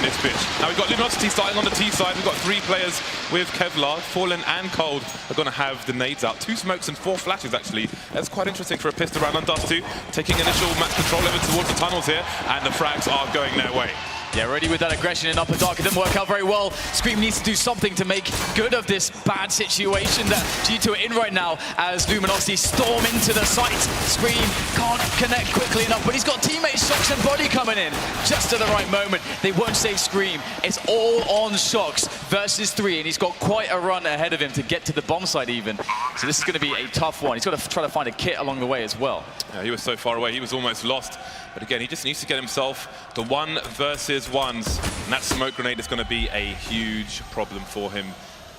this pitch. Now we've got Luminosity starting on the T side. We've got 3 players with Kevlar. Fallen and Cold are going to have the nades out. 2 smokes and 4 flashes, actually. That's quite interesting for a pistol round on Dust2. Taking initial match control over towards the tunnels here, and the frags are going their way. Yeah, ready with that aggression in upper dark. It didn't work out very well. Scream needs to do something to make good of this bad situation that G2 are in right now as Luminosity storm into the site. Scream can't connect quickly enough, but he's got teammates Shox and Body coming in just at the right moment. They won't save Scream. It's all on Shox versus 3, and he's got quite a run ahead of him to get to the bomb site even. So this is going to be a tough one. He's got to try to find a kit along the way as well. Yeah, he was so far away, he was almost lost. But again, he just needs to get himself the 1 versus 1s. And that smoke grenade is going to be a huge problem for him.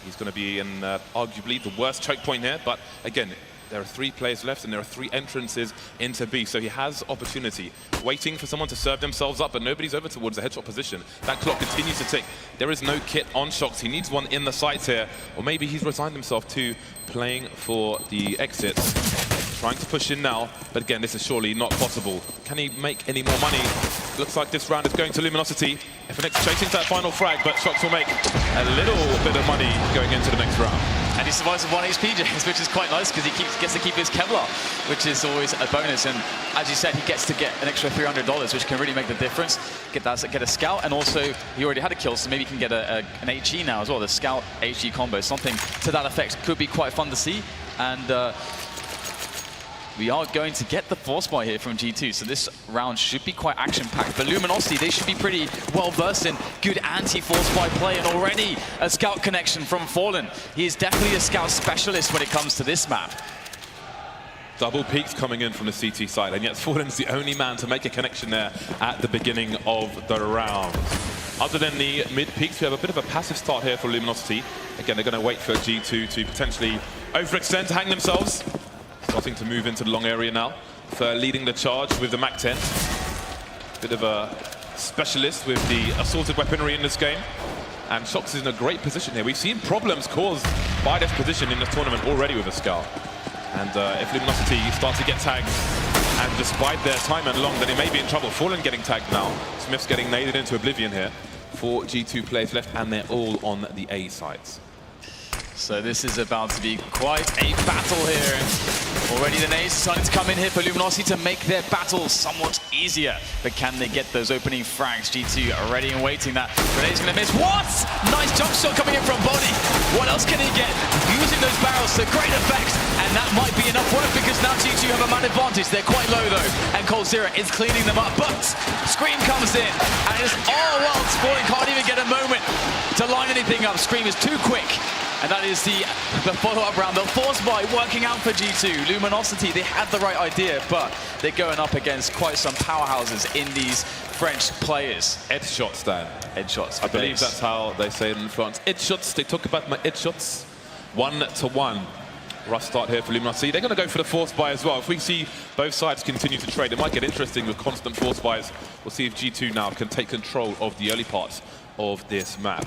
He's going to be in arguably the worst choke point here. But again, there are 3 players left and there are 3 entrances into B. So he has opportunity. Waiting for someone to serve themselves up, but nobody's over towards the headshot position. That clock continues to tick. There is no kit on Shox. He needs one in the sights here. Or maybe he's resigned himself to playing for the exits. Trying to push in now, but again, this is surely not possible. Can he make any more money? Looks like this round is going to Luminosity. FNX chasing that final frag, but Shox will make a little bit of money going into the next round. And he survives with 1 HP, James, which is quite nice because he gets to keep his Kevlar, which is always a bonus. And as you said, he gets to get an extra $300, which can really make the difference. Get a scout, and also he already had a kill, so maybe he can get an HE now as well. The scout HE combo, something to that effect could be quite fun to see. And we are going to get the force buy here from G2, so this round should be quite action-packed. But Luminosity, they should be pretty well-versed in good anti-force buy play, and already a scout connection from Fallen. He is definitely a scout specialist when it comes to this map. Double peaks coming in from the CT side, and yet Fallen's the only man to make a connection there at the beginning of the round. Other than the mid peaks, we have a bit of a passive start here for Luminosity. Again, they're going to wait for G2 to potentially overextend to hang themselves. Starting to move into the long area now. For leading the charge with the MAC-10. Bit of a specialist with the assaulted weaponry in this game. And Shox is in a great position here. We've seen problems caused by this position in this tournament already with a scout. And if Luminosity start to get tagged, and despite their time and long, then they may be in trouble. Fallen getting tagged now. Smith's getting naded into oblivion here. 4 G2 players left, and they're all on the A sides. So this is about to be quite a battle here. Already the nades starting to come in here for Luminosity to make their battle somewhat easier. But can they get those opening frags? G2 are ready and waiting. That grenade's going to miss. What? Nice jump shot coming in from Body. What else can he get? Using those barrels to great effect. And that might be enough work because now G2 have a man advantage. They're quite low though. And Cold Zero is cleaning them up. But Scream comes in. And it's all well. Fallen can't even get a moment to line anything up. Scream is too quick. And that is the follow-up round. The force buy working out for G2. Luminosity, they had the right idea, but they're going up against quite some powerhouses in these French players. Headshots, Dan. Headshots. I believe that's how they say it in France. Headshots. They talk about my headshots. 1-to-1. Rough start here for Luminosity. They're going to go for the force buy as well. If we see both sides continue to trade, it might get interesting with constant force buys. We'll see if G2 now can take control of the early parts of this map.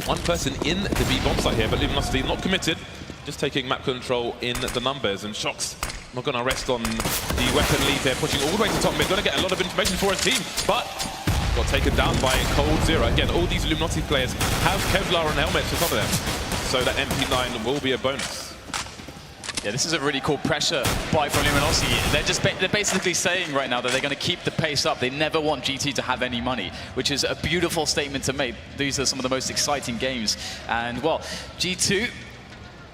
1 person in the B bomb site here, but Luminosity not committed. Just taking map control in the numbers, and Shox not going to rest on the weapon lead there, pushing all the way to top mid. Going to get a lot of information for his team, but got taken down by Cold Zero. Again, all these Luminosity players have Kevlar and helmets for some of them, so that MP9 will be a bonus. Yeah, this is a really cool pressure buy from Luminosity. They're basically saying right now that they're going to keep the pace up. They never want G2 to have any money, which is a beautiful statement to make. These are some of the most exciting games. And, well, G2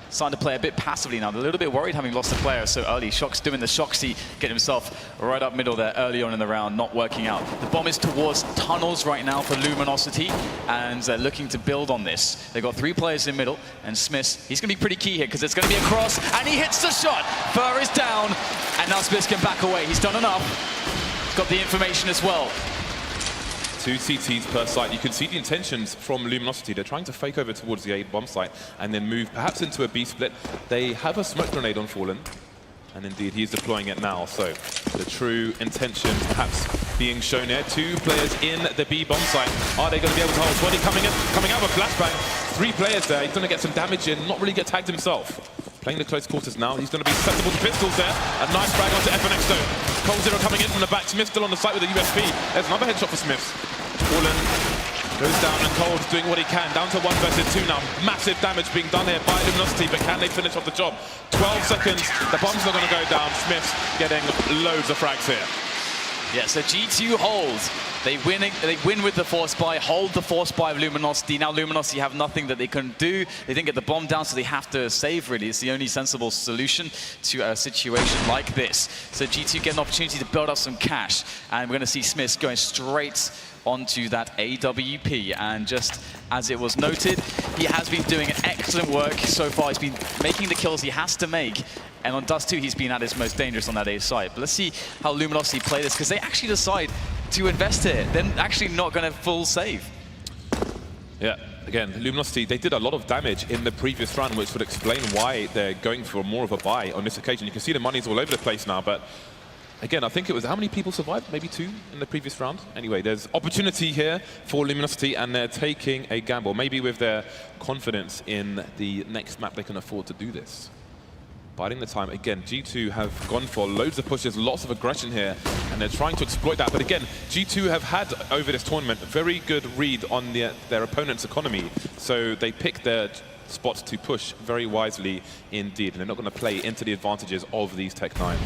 starting to play a bit passively now. They're a little bit worried having lost a player so early. Shox doing the Shoxy, get himself right up middle there early on in the round, not working out. The bomb is towards tunnels right now for Luminosity, and they're looking to build on this. They've got 3 players in middle, and Smith, he's going to be pretty key here because it's going to be a cross, and he hits the shot. Fur is down, and now Smith can back away. He's done enough. He's got the information as well. 2 CTs per site. You can see the intentions from Luminosity. They're trying to fake over towards the A bomb site and then move perhaps into a B split. They have a smoke grenade on Fallen, and indeed he's deploying it now. So the true intentions perhaps being shown here. 2 players in the B bomb site. Are they going to be able to hold? Body coming out with a flashbang. 3 players there. He's going to get some damage in, not really get tagged himself. Playing the close quarters now. He's going to be susceptible to pistols there. A nice frag onto FNX though. Cold Zero coming in from the back. Smith still on the site with a USP. There's another headshot for Smith. Fallen Goes down and Cold's doing what he can. Down to 1 versus 2 now. Massive damage being done here by Luminosity, but can they finish off the job? 12 seconds. The bomb's not going to go down. Smith's getting loads of frags here. Yeah, so G2 holds. They win with the force buy, hold the force buy of Luminosity. Now Luminosity have nothing that they can do. They didn't get the bomb down, so they have to save, really. It's the only sensible solution to a situation like this. So G2 get an opportunity to build up some cash, and we're going to see Smith going straight onto that AWP. And just as it was noted, he has been doing excellent work so far. He's been making the kills he has to make. And on Dust 2, he's been at his most dangerous on that A side. But let's see how Luminosity play this, because they actually decide to invest here. They're actually not going to full save. Yeah, again, Luminosity, they did a lot of damage in the previous round, which would explain why they're going for more of a buy on this occasion. You can see the money's all over the place now, but again, I think it was, how many people survived? Maybe 2 in the previous round? Anyway, there's opportunity here for Luminosity, and they're taking a gamble, maybe with their confidence in the next map they can afford to do this. Biding the time. Again, G2 have gone for loads of pushes, lots of aggression here, and they're trying to exploit that. But again, G2 have had, over this tournament, a very good read on their opponent's economy. So they pick their spots to push very wisely indeed, and they're not going to play into the advantages of these Tech-9s.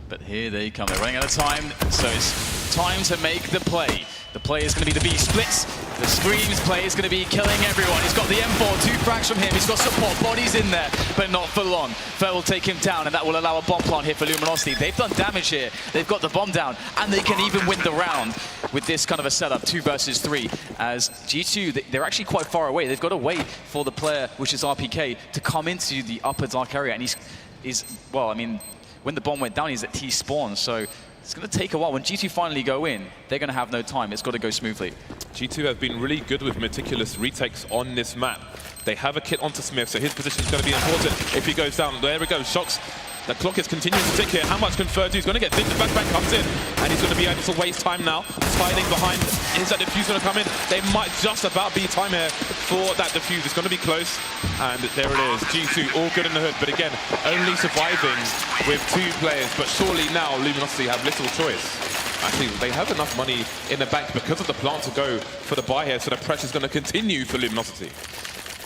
But here they come. They're running out of time, so it's time to make the play. The play is going to be the B splits. The Screams play is going to be killing everyone. He's got the M4, 2 frags from him. He's got support, bodies in there, but not for long. Fer will take him down, and that will allow a bomb plant here for Luminosity. They've done damage here. They've got the bomb down, and they can even win the round with this kind of a setup, 2 versus 3. As G2, they're actually quite far away. They've got to wait for the player, which is RPK, to come into the upper dark area, and he's well, I mean, when the bomb went down, he's at T-spawn, so it's going to take a while. When G2 finally go in, they're going to have no time. It's got to go smoothly. G2 have been really good with meticulous retakes on this map. They have a kit onto Smith, so his position is going to be important if he goes down. There we go, Shocks. The clock is continuing to tick here. How much can Fer do? He's going to get dinked. Flashbang comes in, and he's going to be able to waste time now. Hiding behind. Is that defuse going to come in? They might just about be time here for that defuse. It's going to be close, and there it is. G2 all good in the hood, but again, only surviving with 2 players. But surely now Luminosity have little choice. Actually, they have enough money in the bank because of the plant to go for the buy here, so the pressure is going to continue for Luminosity.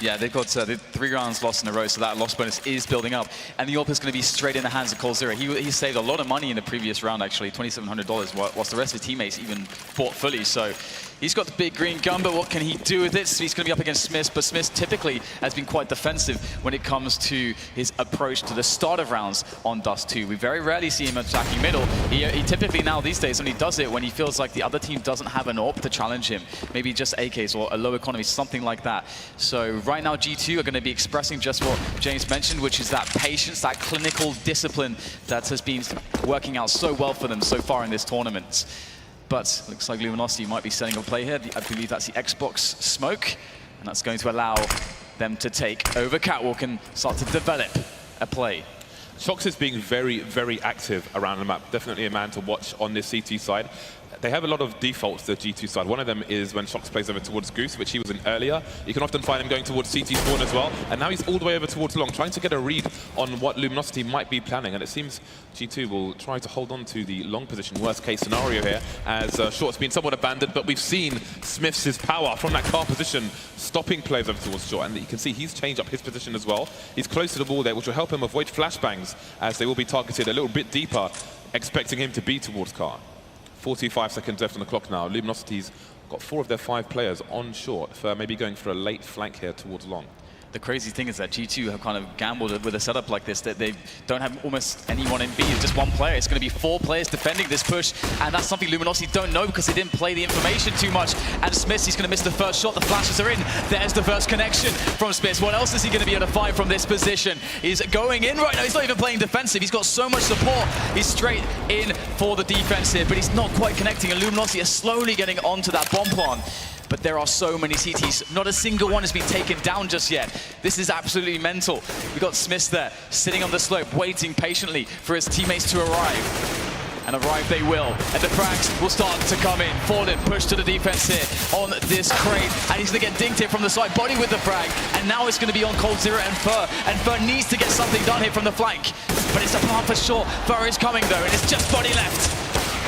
Yeah, they've got 3 rounds lost in a row, so that loss bonus is building up. And the AWP is going to be straight in the hands of coldzera. He saved a lot of money in the previous round, actually, $2,700, whilst the rest of his teammates even bought fully. So he's got the big green gun, but what can he do with it? So he's going to be up against Smith, but Smith typically has been quite defensive when it comes to his approach to the start of rounds on Dust 2. We very rarely see him attacking middle. He typically now these days only does it when he feels like the other team doesn't have an AWP to challenge him. Maybe just AKs or a low economy, something like that. So right now G2 are going to be expressing just what James mentioned, which is that patience, that clinical discipline that has been working out so well for them so far in this tournament. But looks like Luminosity might be setting a play here. I believe that's the Xbox smoke, and that's going to allow them to take over Catwalk and start to develop a play. Shox is being very, very active around the map. Definitely a man to watch on this CT side. They have a lot of defaults, the G2 side. One of them is when Shox plays over towards Goose, which he was in earlier. You can often find him going towards CT spawn as well. And now he's all the way over towards long, trying to get a read on what Luminosity might be planning. And it seems G2 will try to hold on to the long position, worst case scenario here, as Short's been somewhat abandoned. But we've seen Smith's power from that car position, stopping players over towards Short. And you can see he's changed up his position as well. He's close to the wall there, which will help him avoid flashbangs, as they will be targeted a little bit deeper, expecting him to be towards car. 45 seconds left on the clock now. Luminosity's got 4 of their 5 players on short for maybe going for a late flank here towards long. The crazy thing is that G2 have kind of gambled with a setup like this, that they don't have almost anyone in B, just 1 player. It's going to be 4 players defending this push, and that's something Luminosity don't know because they didn't play the information too much. And Smith, he's going to miss the first shot. The flashes are in. There's the first connection from Smith. What else is he going to be able to find from this position? He's going in right now. He's not even playing defensive. He's got so much support. He's straight in for the defense here, but he's not quite connecting, and Luminosity are slowly getting onto that bomb plant. But there are so many CTs. Not a single one has been taken down just yet. This is absolutely mental. We've got Smith there, sitting on the slope, waiting patiently for his teammates to arrive. And arrive they will. And the frags will start to come in. Fallen, push to the defense here on this crate. And he's going to get dinked here from the side, body with the frag. And now it's going to be on coldzera and Fer. And Fer needs to get something done here from the flank. But it's a plant for sure. Fer is coming though, and it's just body left.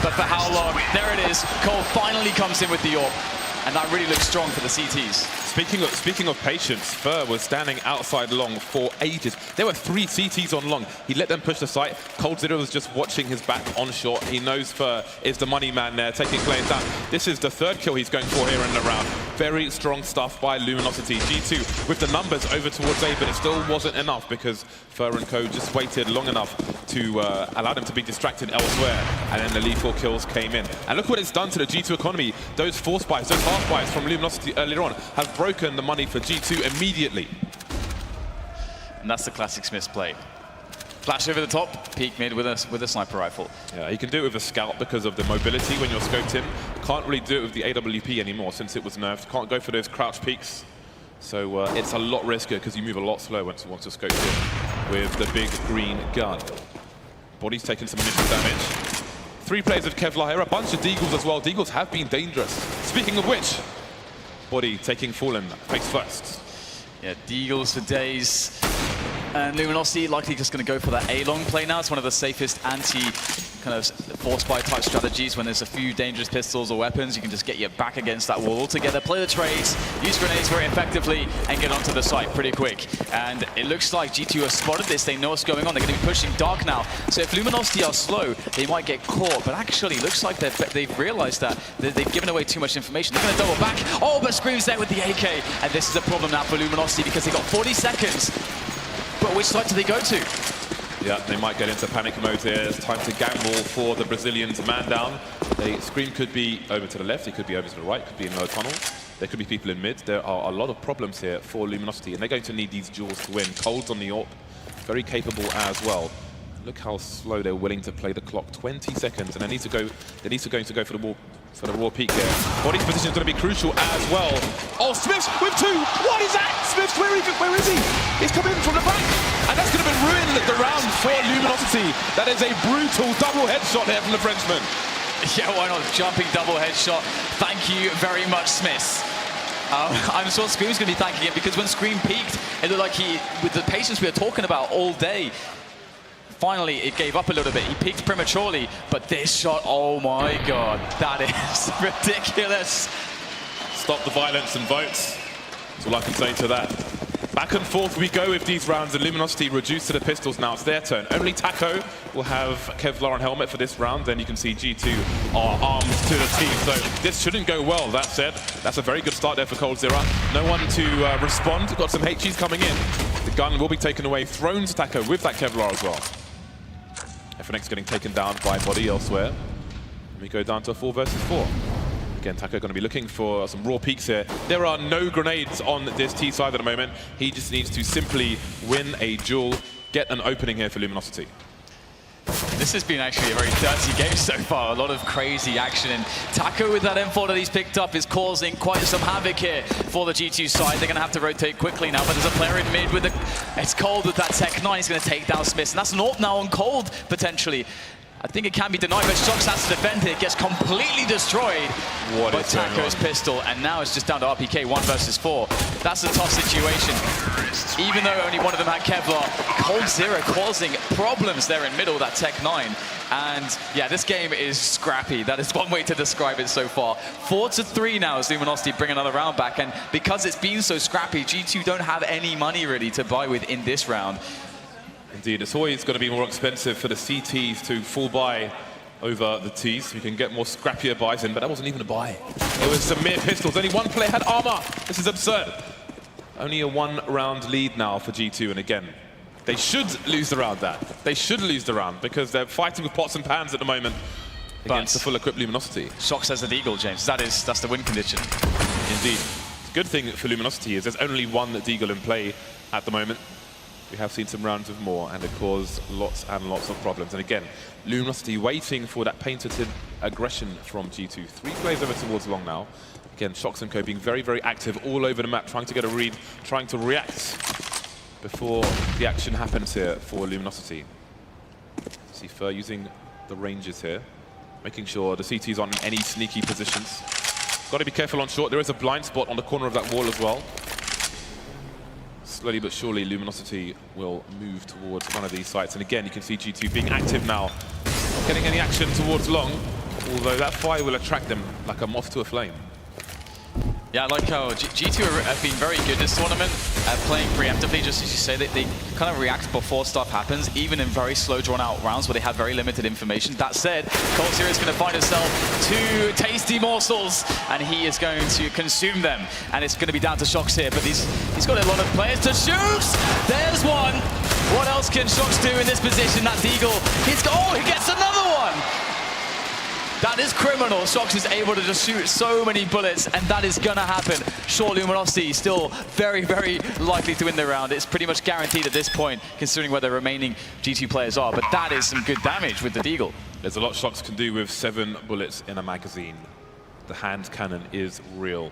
but for how long? There it is. Cole finally comes in with the AWP, and that really looks strong for the CTs. Speaking of patience, Fur was standing outside long for ages. There were 3 CTs on long. He let them push the site. Coldzera was just watching his back on short. He knows Fur is the money man there, taking players down. This is the 3rd kill he's going for here in the round. Very strong stuff by Luminosity. G2 with the numbers over towards A, but it still wasn't enough because Fur and Co just waited long enough to allow them to be distracted elsewhere. And then the lethal kills came in. And look what it's done to the G2 economy. Those force buys, those half buys from Luminosity earlier on have broken the money for G2 immediately. And that's the classic Smith's play. Flash over the top, peek mid with a sniper rifle. Yeah, you can do it with a scout because of the mobility when you're scoped in. Can't really do it with the AWP anymore since it was nerfed. Can't go for those crouch peeks. So it's a lot riskier because you move a lot slower once you're scoped in with the big green gun. Body's taking some initial damage. 3 players of Kevlar here, a bunch of Deagles as well. Deagles have been dangerous. Speaking of which, Body taking Fallen face first. Yeah, Deagles for days. And Luminosity likely just going to go for that A-long play now. It's one of the safest kind of force buy type strategies. When there's a few dangerous pistols or weapons, you can just get your back against that wall altogether, play the trades, use grenades very effectively, and get onto the site pretty quick. And it looks like G2 have spotted this. They know what's going on. They're going to be pushing dark now. So if Luminosity are slow, they might get caught. But actually, it looks like they've realized that they've given away too much information. They're going to double back. Oh, but Scream's there with the AK. And this is a problem now for Luminosity because they've got 40 seconds. But which side do they go to? Yeah, they might get into panic mode here. It's time to gamble for the Brazilians. Man down. Scream could be over to the left. It could be over to the right. Could be in low tunnel. There could be people in mid. There are a lot of problems here for Luminosity, and they're going to need these duels to win. Cold's on the AWP. Very capable as well. Look how slow they're willing to play the clock. 20 seconds, and they need to go for the wall. For the raw peak here. Body's position is going to be crucial as well. Oh, Smiths with 2! What is that? Smiths, where is he? He's coming in from the back. And that's going to be ruined the round for Luminosity. That is a brutal double headshot here from the Frenchman. Yeah, why not? Jumping double headshot. Thank you very much, Smiths. I'm sure Scream's going to be thanking him because when Scream peaked, it looked like with the patience we were talking about all day, finally, it gave up a little bit. He peaked prematurely, but this shot, oh my God, that is ridiculous. Stop the violence and votes. That's all I can say to that. Back and forth we go with these rounds, and Luminosity reduced to the pistols now. It's their turn. Only Taco will have Kevlar on helmet for this round. Then you can see G2 are armed to the teeth. So this shouldn't go well. That said, that's a very good start there for Coldzera. No one to respond. Got some HEs coming in. The gun will be taken away. Thrown to Taco with that Kevlar as well. FNX getting taken down by Body elsewhere. And we go down to a 4 versus 4. Again, Taco going to be looking for some raw peaks here. There are no grenades on this T side at the moment. He just needs to simply win a duel, get an opening here for Luminosity. This has been actually a very dirty game so far. A lot of crazy action, and Taco with that M4 that he's picked up is causing quite some havoc here for the G2 side. They're going to have to rotate quickly now, but there's a player in mid with it's Cold with that Tech 9. He's going to take down Smith, and that's an AWP now on Cold, potentially. I think it can be denied, but Shox has to defend it. It gets completely destroyed by Taco's pistol, and now it's just down to RPK, 1 versus 4. That's a tough situation. Even though only one of them had Kevlar, Coldzera causing problems there in middle, that Tech 9. And yeah, this game is scrappy. That is one way to describe it so far. 4-3 now as Luminosity bring another round back, and because it's been so scrappy, G2 don't have any money really to buy with in this round. Indeed, it's always going to be more expensive for the CTs to full buy over the Ts. You can get more scrappier buys in, but that wasn't even a buy. It was some mere pistols. Only one player had armor. This is absurd. Only a 1-round lead now for G2, and again, they should lose the round. They should lose the round because they're fighting with pots and pans at the moment against the full-equipped Luminosity. Shox has the Deagle, James. That's the win condition. Indeed. The good thing for Luminosity is there's only one Deagle in play at the moment. We have seen some rounds of more, and it caused lots and lots of problems. And again, Luminosity waiting for that painted aggression from G2. 3 players over towards long now. Again, Shox and Co being very, very active all over the map, trying to get a read, trying to react before the action happens here for Luminosity. See Fur using the ranges here, making sure the CT's on any sneaky positions. Got to be careful on short. There is a blind spot on the corner of that wall as well. Slowly but surely, Luminosity will move towards one of these sites. And again, you can see G2 being active now. Not getting any action towards long. although that fire will attract them like a moth to a flame. Yeah, I like how G2 have been very good this tournament at playing preemptively, just as you say, they kind of react before stuff happens, even in very slow drawn-out rounds where they have very limited information. That said, Coldzera is going to find himself 2 tasty morsels, and he is going to consume them. And it's going to be down to Shox here, but he's got a lot of players to shoot! There's one! What else can Shox do in this position? That's Eagle. He gets another one! That is criminal. Shox is able to just shoot so many bullets, and that is gonna happen. Sure, Luminosity still very, very likely to win the round. It's pretty much guaranteed at this point, considering where the remaining G2 players are, but that is some good damage with the Deagle. There's a lot Shox can do with 7 bullets in a magazine. The hand cannon is real.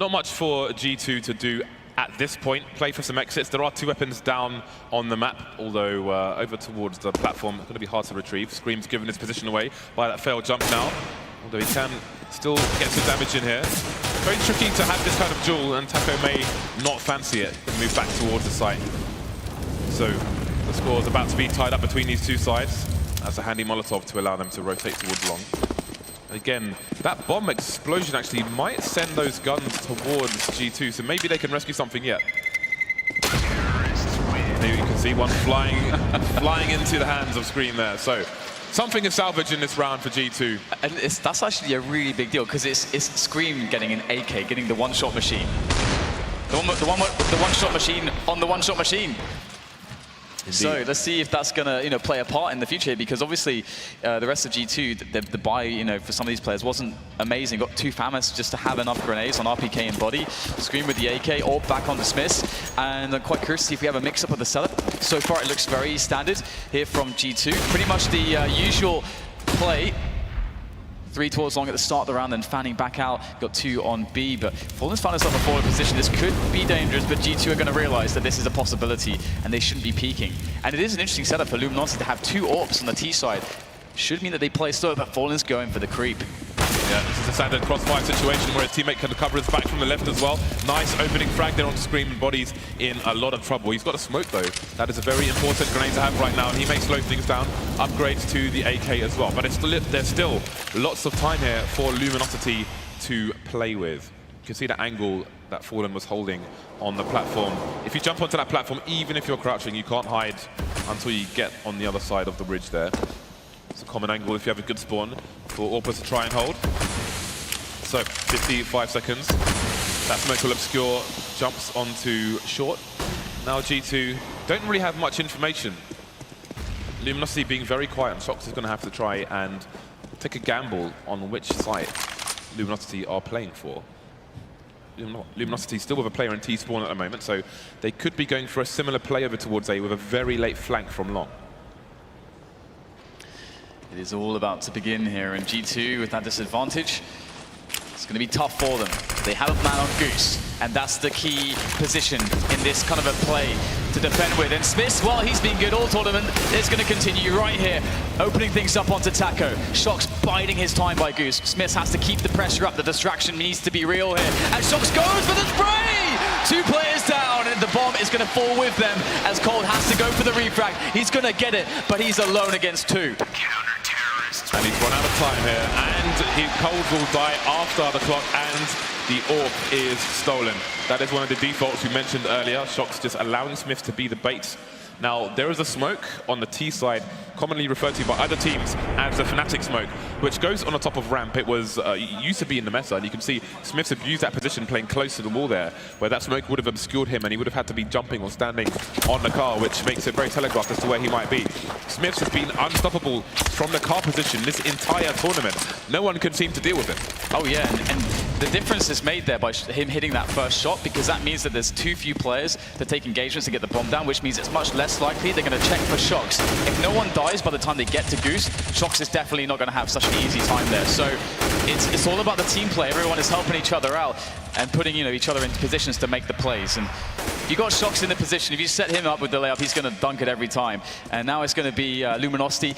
Not much for G2 to do at this point. Play for some exits. There are 2 weapons down on the map, although over towards the platform, it's going to be hard to retrieve. Scream's given his position away by that failed jump now, although he can still get some damage in here. Very tricky to have this kind of duel, and Taco may not fancy it and move back towards the site. So the score is about to be tied up between these 2 sides. That's a handy Molotov to allow them to rotate towards long. Again, that bomb explosion actually might send those guns towards G2, so maybe they can rescue something yet. Maybe you can see one flying into the hands of Scream there. So something is salvaged in this round for G2. And that's actually a really big deal, because it's Scream getting an AK, getting the one-shot machine. The one with the one-shot machine on the one-shot machine. Indeed. So let's see if that's going to, play a part in the future, because obviously the rest of G2, the buy, for some of these players wasn't amazing. Got too famous just to have enough grenades on RPK and body. Scream with the AK, all back on Dismiss, and I'm quite curious to see if we have a mix-up of the setup. So far, it looks very standard here from G2. Pretty much the usual play. 3 towards long at the start of the round, then fanning back out. Got 2 on B, but Fallen's found himself in a forward position. This could be dangerous, but G2 are going to realize that this is a possibility, and they shouldn't be peeking. And it is an interesting setup for Luminosity to have 2 AWPs on the T side. Should mean that they play slow, but Fallen's going for the creep. Yeah, this is a standard crossfire situation where a teammate can cover his back from the left as well. Nice opening frag there on Scream, and Body's in a lot of trouble. He's got a smoke though. That is a very important grenade to have right now, and he may slow things down. Upgrades to the AK as well, but there's still lots of time here for Luminosity to play with. You can see the angle that Fallen was holding on the platform. If you jump onto that platform, even if you're crouching, you can't hide until you get on the other side of the bridge there. It's a common angle if you have a good spawn for AWPers to try and hold. So 55 seconds. That smoke will obscure, jumps onto short. Now G2 don't really have much information. Luminosity being very quiet, and Shox is going to have to try and take a gamble on which site Luminosity are playing for. Luminosity still with a player in T-spawn at the moment, so they could be going for a similar play over towards A with a very late flank from long. It is all about to begin here, and G2 with that disadvantage. It's going to be tough for them. They have a man on Goose, and that's the key position in this kind of a play to defend with. And Smith, while he's been good all tournament, is going to continue right here, opening things up onto Taco. Shox biding his time by Goose. Smith has to keep the pressure up. The distraction needs to be real here. And Shox goes for the spray! 2 players down, and the bomb is going to fall with them as Cold has to go for the refrag. He's going to get it, but he's alone against 2. And he's run out of time here, and Cold will die after the clock, and the AWP is stolen. That is one of the defaults we mentioned earlier. Shox just allowing Smith to be the bait. Now, there is a smoke on the T side, commonly referred to by other teams as a Fnatic smoke, which goes on the top of ramp. It was used to be in the meta, and you can see Smith's abused that position playing close to the wall there, where that smoke would have obscured him, and he would have had to be jumping or standing on the car, which makes it very telegraphed as to where he might be. Smith has been unstoppable from the car position this entire tournament. No one can seem to deal with it. Oh yeah, and the difference is made there by him hitting that first shot, because that means that there's too few players to take engagements to get the bomb down, which means it's much less likely they're going to check for Shox. If no one dies by the time they get to Goose, Shox is definitely not going to have such an easy time there. So it's all about the team play. Everyone is helping each other out and putting each other in positions to make the plays. And if you got Shox in the position, if you set him up with the layup, he's going to dunk it every time. And now it's going to be Luminosity.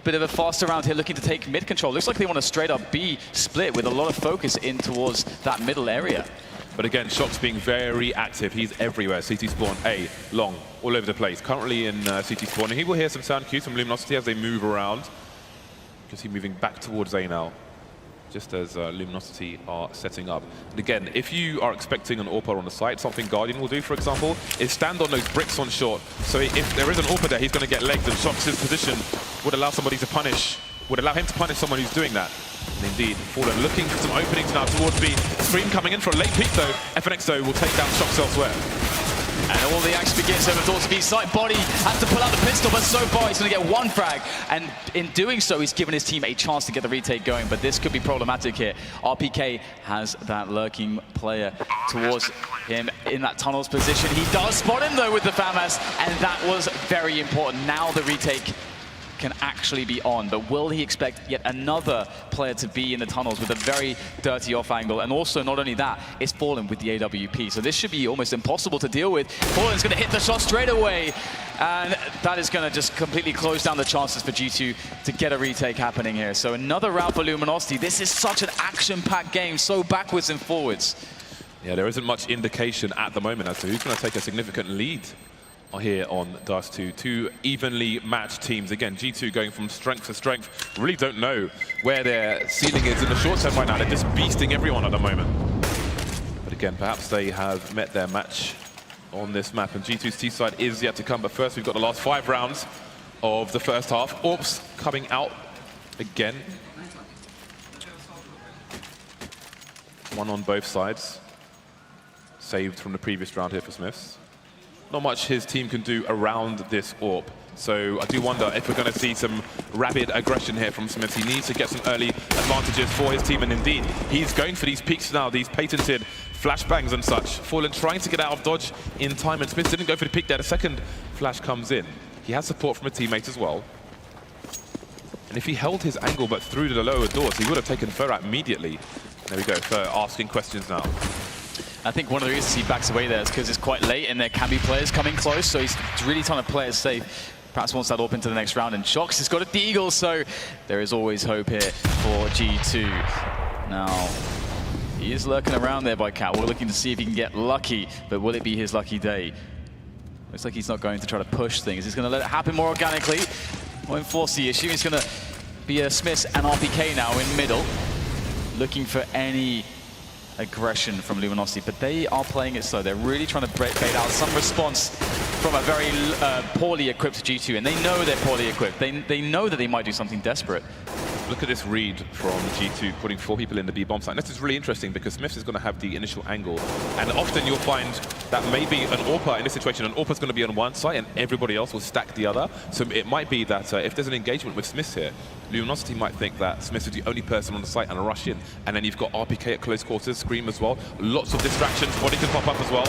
Bit of a faster round here, looking to take mid control. Looks like they want a straight up B split with a lot of focus in towards that middle area. But again, Shox being very active. He's everywhere. CT spawn, A, long, all over the place. Currently in CT spawn, and he will hear some sound cues from Luminosity as they move around. can see moving back towards A now, just as Luminosity are setting up. And again, if you are expecting an AWPer on the site, something Guardian will do, for example, is stand on those bricks on short. So if there is an AWPer there, he's going to get legged, and Shox' position would allow somebody to punish, would allow him to punish someone who's doing that. And indeed, Fallen looking for some openings now towards B. Scream coming in for a late peek though. FNX though will take down Shox elsewhere. And all the action begins over towards the B side. Body has to pull out the pistol, but so far he's going to get one frag. And in doing so, he's given his team a chance to get the retake going. But this could be problematic here. RPK has that lurking player towards him in that tunnels position. He does spot him though with the FAMAS, and that was very important. Now the retake can actually be on, but will he expect yet another player to be in the tunnels with a very dirty off angle? And also, not only that, it's Fallen with the AWP, so this should be almost impossible to deal with. Fallen's going to hit the shot straight away, and that is going to just completely close down the chances for G2 to get a retake happening here. So another round for Luminosity. This is such an action-packed game, so backwards and forwards. Yeah, there isn't much indication at the moment as to who's going to take a significant lead here on Dust 2. Two evenly matched teams. Again, G2 going from strength to strength. Really don't know where their ceiling is in the short term right now. They're just beasting everyone at the moment. But again, perhaps they have met their match on this map, and G2's T side is yet to come. But first, we've got the last 5 rounds of the first half. AWPs coming out again. One on both sides. Saved from the previous round here for Smiths. Not much his team can do around this AWP. So I do wonder if we're going to see some rapid aggression here from Smith. He needs to get some early advantages for his team, and indeed, he's going for these peaks now, these patented flashbangs and such. Fallen trying to get out of dodge in time, and Smith didn't go for the peak there. The second flash comes in. He has support from a teammate as well. And if he held his angle but through to the lower doors, he would have taken Fur out immediately. There we go, Fur asking questions now. I think one of the reasons he backs away there is because it's quite late and there can be players coming close, so he's really trying to play it safe. Perhaps wants that AWP into the next round, and Shox has got a deagle, so there is always hope here for G2. Now, he is lurking around there by Cat. We're looking to see if he can get lucky, but will it be his lucky day? Looks like he's not going to try to push things. He's going to let it happen more organically. Won't force the issue. He's going to be a Smiths and RPK now in middle, looking for any aggression from Luminosity, but they are playing it slow. They're really trying to bait out some response from a very poorly equipped G2, and they know they're poorly equipped. They know that they might do something desperate. Look at this read from G2 putting 4 people in the B bomb site. This is really interesting because Smiths is going to have the initial angle, and often you'll find that maybe an AWPer in this situation, an AWPer is going to be on one side and everybody else will stack the other. So it might be that if there's an engagement with Smiths here, Luminosity might think that Smiths is the only person on the site and rush in, and then you've got RPK at close quarters, Scream as well, lots of distractions, Body can pop up as well.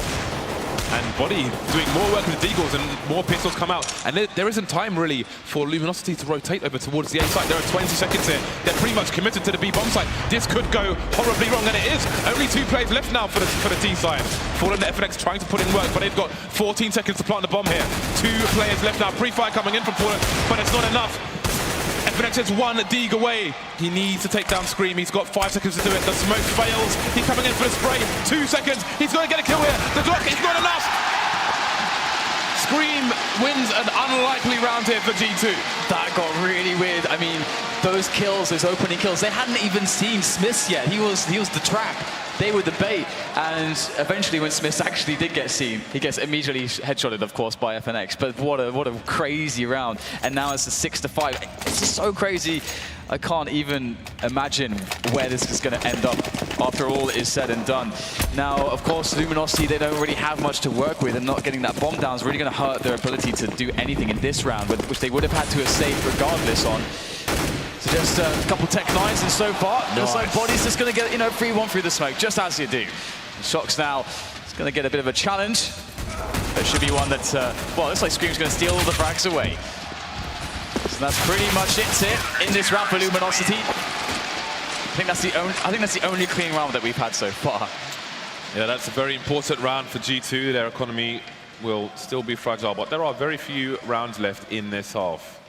And Body doing more work with the deagles and more pistols come out. And there isn't time really for Luminosity to rotate over towards the A site. There are 20 seconds here. They're pretty much committed to the B bomb site. This could go horribly wrong, and it is. Only 2 players left now for the T side. Fallen and FNX trying to put in work, but they've got 14 seconds to plant the bomb here. 2 players left now. Pre-fire coming in from Fallen, but it's not enough. FNX is 1 deag away. He needs to take down Scream. He's got 5 seconds to do it. The smoke fails. He's coming in for the spray. 2 seconds. He's going to get a kill here. The Glock is not enough. Scream wins an unlikely round here for G2. That got really weird. I mean, those kills, those opening kills, they hadn't even seen Smiths yet. He was the trap. They were the bait. And eventually when Smiths actually did get seen, he gets immediately headshotted, of course, by FNX. But what a crazy round. And now it's a 6-5. It's just so crazy. I can't even imagine where this is going to end up after all is said and done. Now, of course, Luminosity, they don't really have much to work with, and not getting that bomb down is really going to hurt their ability to do anything in this round, which they would have had to have saved regardless on. So just a couple tech 9s, and so far, looks like Body's just going to get, 3-1 through the smoke, just as you do. Shox now is going to get a bit of a challenge. There should be one that, well, looks like Scream's going to steal all the frags away. So that's pretty much it here in this round for Luminosity. I think that's the only clean round that we've had so far. Yeah, that's a very important round for G2. Their economy will still be fragile, but there are very few rounds left in this half.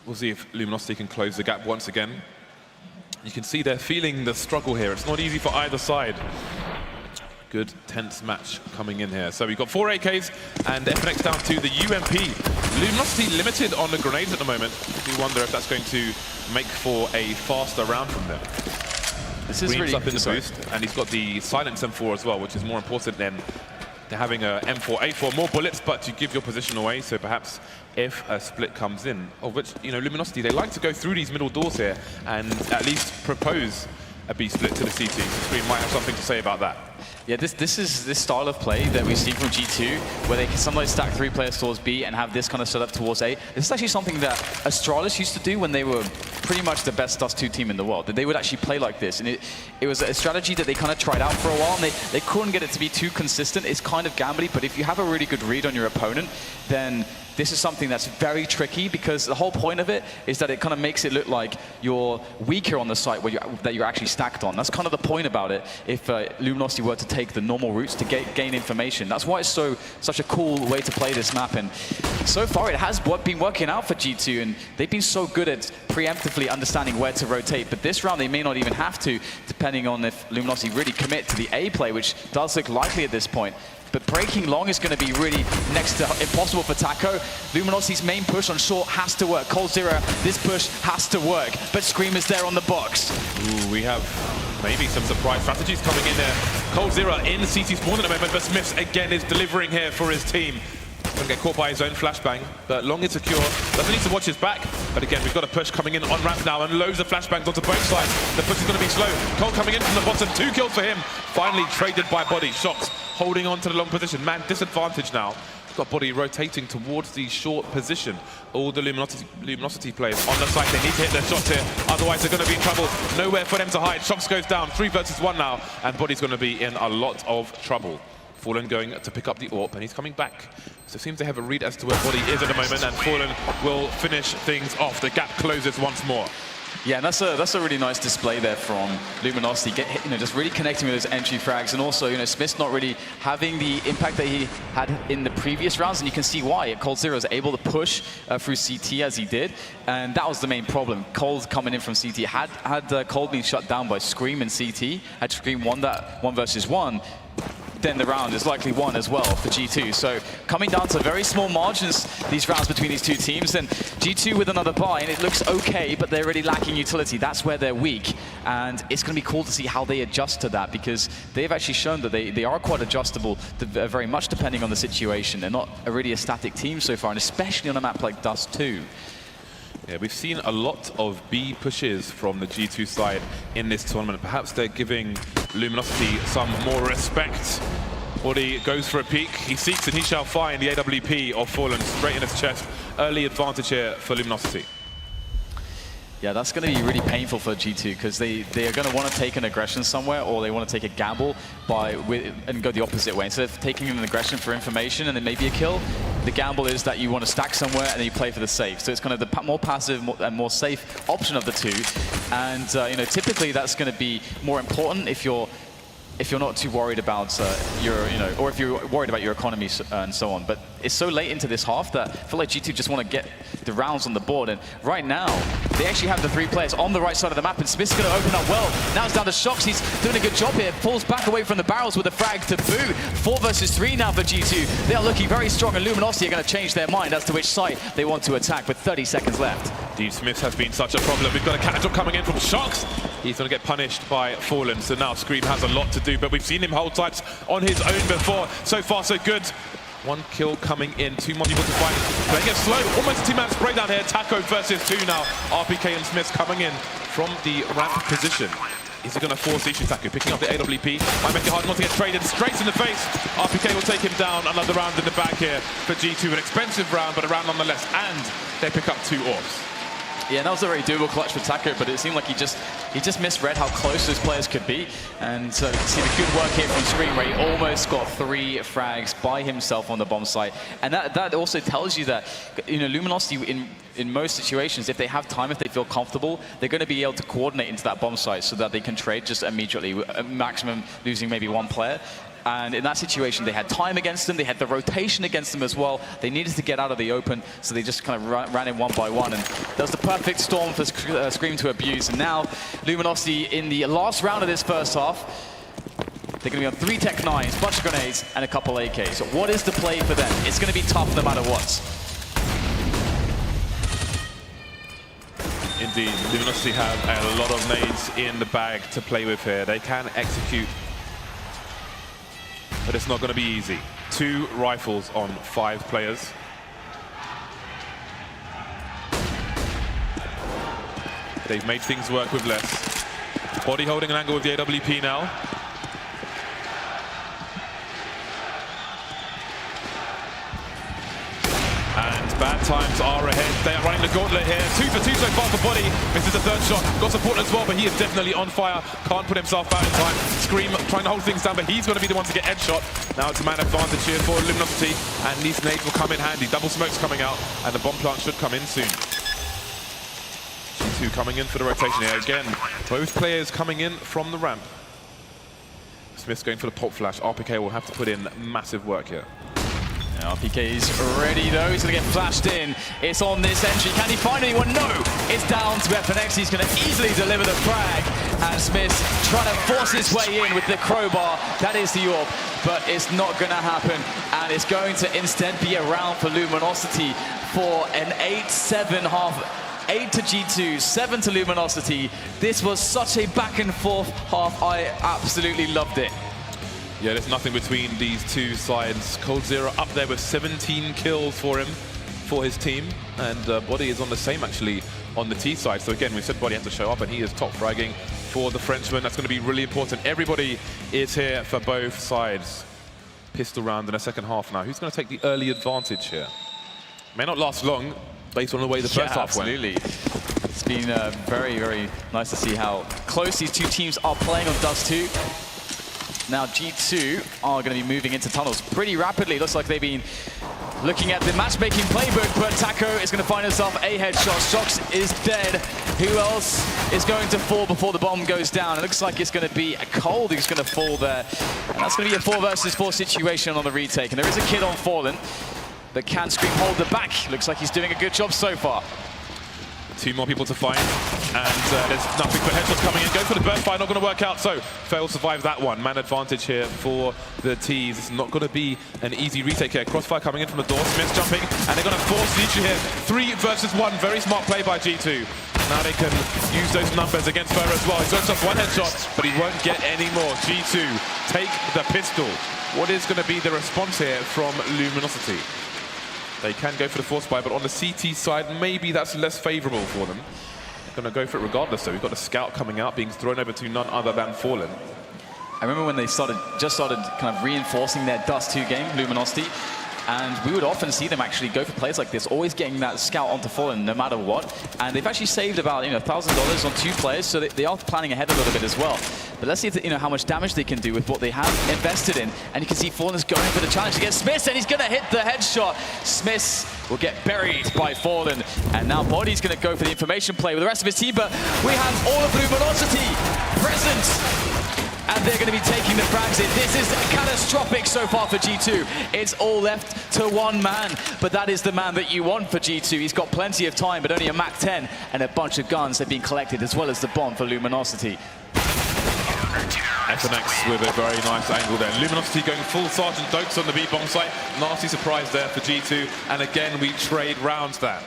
We'll see if Luminosity can close the gap once again. You can see they're feeling the struggle here. It's not easy for either side. good, tense match coming in here. So we've got 4 AKs and FNX down to the UMP. Luminosity limited on the grenades at the moment. We wonder if that's going to make for a faster round from them. This is Green's really up in the boost, and he's got the silence M4 as well, which is more important than having a M4, A4, more bullets, but to give your position away. So perhaps if a split comes in, of which, you know, Luminosity, they like to go through these middle doors here and at least propose a B split to the CT. So Scream might have something to say about that. Yeah, this is this style of play that we've seen from G2, where they can sometimes stack 3 players towards B and have this kind of setup towards A. This is actually something that Astralis used to do when they were pretty much the best Dust2 team in the world. That they would actually play like this, and it was a strategy that they kind of tried out for a while, and they couldn't get it to be too consistent. It's kind of gambly, but if you have a really good read on your opponent, then this is something that's very tricky, because the whole point of it is that it kind of makes it look like you're weaker on the site that you're actually stacked on. That's kind of the point about it. If Luminosity were to take the normal routes to gain information, that's why it's such a cool way to play this map. And so far, it has been working out for G2, and they've been so good at preemptively understanding where to rotate. But this round, they may not even have to, depending on if Luminosity really commit to the A play, which does look likely at this point. But breaking long is going to be really next to impossible for Taco. Luminosity's main push on short has to work. coldzera, this push has to work. But Scream is there on the box. Ooh, we have maybe some surprise strategies coming in there. coldzera in CT spawn at the moment, but Smiths again is delivering here for his team. Going to get caught by his own flashbang, but long is secure. Doesn't need to watch his back. But again, we've got a push coming in on ramp now, and loads of flashbangs onto both sides. The push is going to be slow. Cole coming in from the bottom, 2 kills for him. Finally traded by Body. Shox holding on to the long position. Man, disadvantage now. Got Body rotating towards the short position. All the Luminosity players on the site, they need to hit their shots here, otherwise they're going to be in trouble. Nowhere for them to hide. Shox goes down, 3 versus 1 now, and Body's going to be in a lot of trouble. Fallen going to pick up the AWP, and he's coming back. So it seems they have a read as to where Body is at the moment, and Fallen will finish things off. The gap closes once more. Yeah, and that's a really nice display there from Luminosity. Just really connecting with those entry frags, and also, Smith's not really having the impact that he had in the previous rounds, and you can see why. coldzera was able to push through CT as he did, and that was the main problem. Cold coming in from CT. Had Cold been shut down by Scream and CT, had Scream won that 1 versus 1, then the round is likely won as well for G2. So coming down to very small margins, these rounds between these two teams, and G2 with another buy, and it looks okay, but they're really lacking utility. That's where they're weak, and it's going to be cool to see how they adjust to that, because they've actually shown that they are quite adjustable, very much depending on the situation. They're not really a static team so far, and especially on a map like Dust2. Yeah, we've seen a lot of B pushes from the G2 side in this tournament. Perhaps they're giving Luminosity some more respect. Body goes for a peek. He seeks and he shall find the AWP of Fallen straight in his chest. Early advantage here for Luminosity. Yeah, that's going to be really painful for G2, because they are going to want to take an aggression somewhere, or they want to take a gamble and go the opposite way. Instead of taking an aggression for information and then maybe a kill, the gamble is that you want to stack somewhere and then you play for the safe. So it's kind of the more passive and more safe option of the two. And typically that's going to be more important if you're not too worried about or if you're worried about your economy and so on. But it's so late into this half that I feel like G2 just want to get the rounds on the board. And right now, they actually have the 3 players on the right side of the map, and Smith's going to open up well. Now it's down to Shox. He's doing a good job here. Falls back away from the barrels with a frag to boot. 4 versus 3 now for G2. They are looking very strong, and Luminosity are going to change their mind as to which site they want to attack with 30 seconds left. Indeed, Smith has been such a problem. We've got a catch-up coming in from Shox. He's going to get punished by Fallen, so now Scream has a lot to do, but we've seen him hold sites on his own before. So far, so good. 1 kill coming in, 2 more people to find. Playing it slow, almost a 2-man spray down here. Taco versus 2 now. RPK and Smith coming in from the ramp position. Is he going to force the issue? Taco picking up the AWP. Might make it hard not to get traded straight in the face. RPK will take him down. Another round in the bag here for G2. An expensive round, but a round nonetheless. And they pick up 2 AWPs. Yeah, that was a very doable clutch for Taco, but it seemed like he just misread how close those players could be. And so you can see the good work here from Scream, where he almost got 3 frags by himself on the bomb site. And that also tells you that, Luminosity in most situations, if they have time, if they feel comfortable, they're going to be able to coordinate into that bomb site so that they can trade just immediately, maximum losing maybe 1 player. And in that situation, they had time against them. They had the rotation against them as well. They needed to get out of the open, so they just kind of ran in 1 by 1. And that was the perfect storm for Scream to abuse. And now, Luminosity in the last round of this first half, They're going to be on 3 Tech 9s, bunch of grenades, and a couple AKs. So what is the play for them? It's going to be tough no matter what. Indeed, Luminosity have a lot of nades in the bag to play with here. They can execute, but it's not going to be easy. 2 rifles on 5 players. They've made things work with less. Body holding an angle with the AWP now. And bad times are ahead. They are running the gauntlet here. 2 for 2 so far for Body. Misses the 3rd shot. Got support as well, but he is definitely on fire. Can't put himself out in time. Scream trying to hold things down, but he's going to be the one to get headshot. Now it's a man advantage here for Luminosity, and these nades will come in handy. Double smoke's coming out, and the bomb plant should come in soon. G2 coming in for the rotation here. Again, both players coming in from the ramp. Smith's going for the pop flash. RPK will have to put in massive work here. RPK is ready though, he's going to get flashed in. It's on this entry, can he find anyone? No! It's down to FNX, he's going to easily deliver the frag. And Smith's trying to force his way in with the crowbar. That is the AWP, but it's not going to happen. And it's going to instead be a round for Luminosity for an 8-7 half. 8 to G2, 7 to Luminosity. This was such a back and forth half, I absolutely loved it. Yeah, there's nothing between these two sides. coldzera up there with 17 kills for him, for his team. And Body is on the same, actually, on the T side. So again, we said Body has to show up, and he is top fragging for the Frenchman. That's going to be really important. Everybody is here for both sides. Pistol round in the second half now. Who's going to take the early advantage here? May not last long, based on the way the first half went. Absolutely. It's been very, very nice to see how close these two teams are playing on Dust 2. Now G2 are going to be moving into tunnels pretty rapidly. Looks like they've been looking at the matchmaking playbook, but Taco is going to find himself a headshot. Shox is dead. Who else is going to fall before the bomb goes down? It looks like it's going to be a Cold who's going to fall there. And that's going to be a 4 versus 4 situation on the retake. And there is a kid on Fallen, but can Scream hold the back. Looks like he's doing a good job so far. 2 more people to find, and there's nothing but headshots coming in. Go for the burst fire, not going to work out, so Fail survives that one. Man advantage here for the T's. It's not going to be an easy retake here. Crossfire coming in from the door, Smith's jumping, and they're going to force Nietzsche here. 3 versus 1, very smart play by G2. Now they can use those numbers against Ferrer as well. He's got just 1 headshot, but he won't get any more. G2 take the pistol. What is going to be the response here from Luminosity? They can go for the force buy, but on the CT side, maybe that's less favorable for them. They're going to go for it regardless, though. We've got a scout coming out, being thrown over to none other than Fallen. I remember when they just started kind of reinforcing their Dust 2 game, Luminosity, and we would often see them actually go for plays like this, always getting that scout onto Fallen no matter what. And they've actually saved about $1,000 on 2 players, so they are planning ahead a little bit as well. But let's see how much damage they can do with what they have invested in. And you can see Fallen is going for the challenge against Smith, and he's going to hit the headshot. Smith will get buried by Fallen, and now Body's going to go for the information play with the rest of his team. But we have all of Luminosity present. And they're going to be taking the frags in. This is catastrophic so far for G2. It's all left to 1 man, but that is the man that you want for G2. He's got plenty of time, but only a Mach 10 and a bunch of guns have been collected, as well as the bomb for Luminosity. FNX with a very nice angle there. Luminosity going full Sergeant Dokes on the B-bomb site. Nasty surprise there for G2, and again we trade rounds there.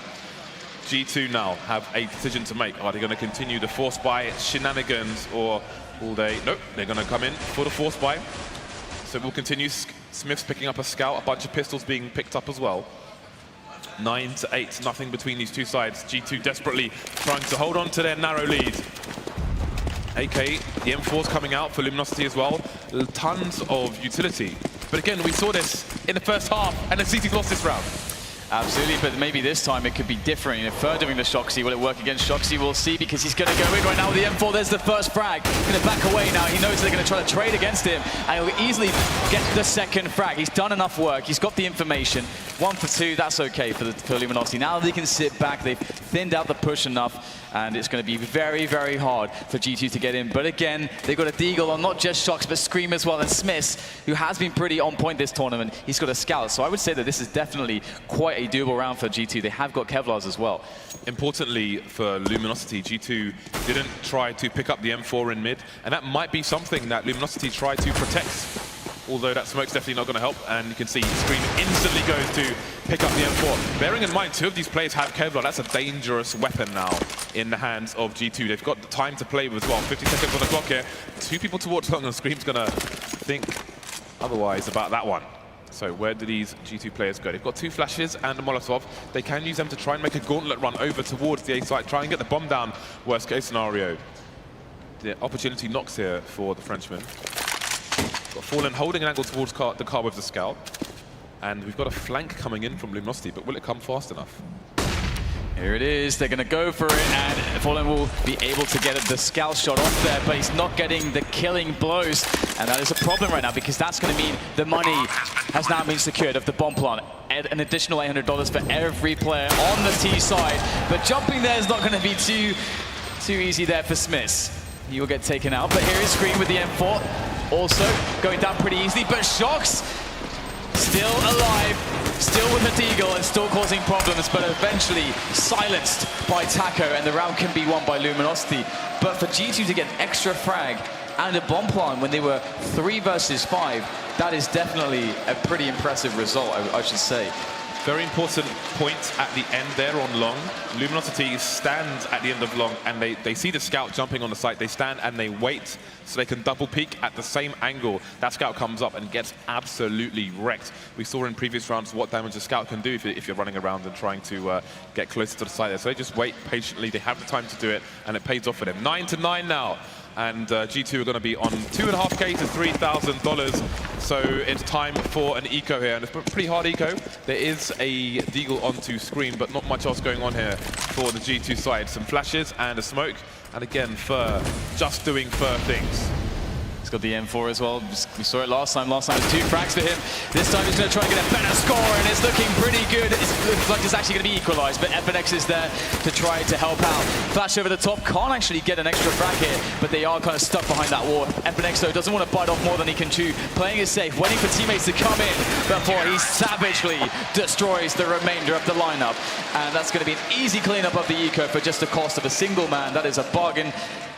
G2 now have a decision to make. Are they going to continue the force buy shenanigans, or all day? Nope, they're going to come in for the force buy. So we'll continue. Smith's picking up a scout, a bunch of pistols being picked up as well. 9 to 8, nothing between these two sides. G2 desperately trying to hold on to their narrow lead. AK, the M4's coming out for Luminosity as well. Tons of utility. But again, we saw this in the first half, and the CT's lost this round. Absolutely, but maybe this time it could be different. If Fer doing the Shoxy, will it work against Shoxy? We'll see, because he's going to go in right now with the M4. There's the first frag. Going to back away now. He knows they're going to try to trade against him, and he'll easily get the second frag. He's done enough work. He's got the information. 1 for 2, that's okay for Luminosity. Now they can sit back. They've thinned out the push enough, and it's going to be very, very hard for G2 to get in. But again, they've got a deagle on not just Shox, but Scream as well, and Smiths, who has been pretty on point this tournament. He's got a scout, so I would say that this is definitely quite a doable round for G2. They have got Kevlars as well. Importantly for Luminosity, G2 didn't try to pick up the M4 in mid, and that might be something that Luminosity tried to protect. Although that smoke's definitely not going to help, and you can see Scream instantly goes to pick up the M4. Bearing in mind, 2 of these players have Kevlar. That's a dangerous weapon now in the hands of G2. They've got the time to play with as well. 50 seconds on the clock here. 2 people towards long, and Scream's going to think otherwise about that one. So where do these G2 players go? They've got 2 flashes and a Molotov. They can use them to try and make a gauntlet run over towards the A site, try and get the bomb down, worst case scenario. The opportunity knocks here for the Frenchman. Got Fallen holding an angle towards the car with the scout. And we've got a flank coming in from Luminosity, but will it come fast enough? Here it is, they're going to go for it, and Fallen will be able to get the scout shot off there, but he's not getting the killing blows. And that is a problem right now, because that's going to mean the money has now been secured of the bomb plant. An additional $800 for every player on the T side. But jumping there is not going to be too easy there for Smiths. He will get taken out, but here is Scream with the M4. Also going down pretty easily, but Shox still alive, still with a deagle and still causing problems, but eventually silenced by Taco, and the round can be won by Luminosity. But for G2 to get an extra frag and a bomb plant when they were 3 versus 5, that is definitely a pretty impressive result, I should say. Very important point at the end there on long. Luminosity stands at the end of long, and they see the scout jumping on the site. They stand and they wait so they can double peek at the same angle. That scout comes up and gets absolutely wrecked. We saw in previous rounds what damage a scout can do if you're running around and trying to get closer to the site there. So they just wait patiently. They have the time to do it, and it pays off for them. 9-9 now. And G2 are going to be on $2.5K to $3,000. So it's time for an eco here. And it's a pretty hard eco. There is a deagle onto Scream, but not much else going on here for the G2 side. Some flashes and a smoke. And again, Fur just doing Fur things. He's got the M4 as well. We saw it last time. Last time it was 2 frags for him. This time he's going to try and get a better score, and it's looking pretty good. It looks like it's actually going to be equalized, but FNX is there to try to help out. Flash over the top, can't actually get an extra frag here, but they are kind of stuck behind that wall. FNX, though, doesn't want to bite off more than he can chew. Playing it safe, waiting for teammates to come in before he savagely destroys the remainder of the lineup. And that's going to be an easy cleanup of the eco for just the cost of a single man. That is a bargain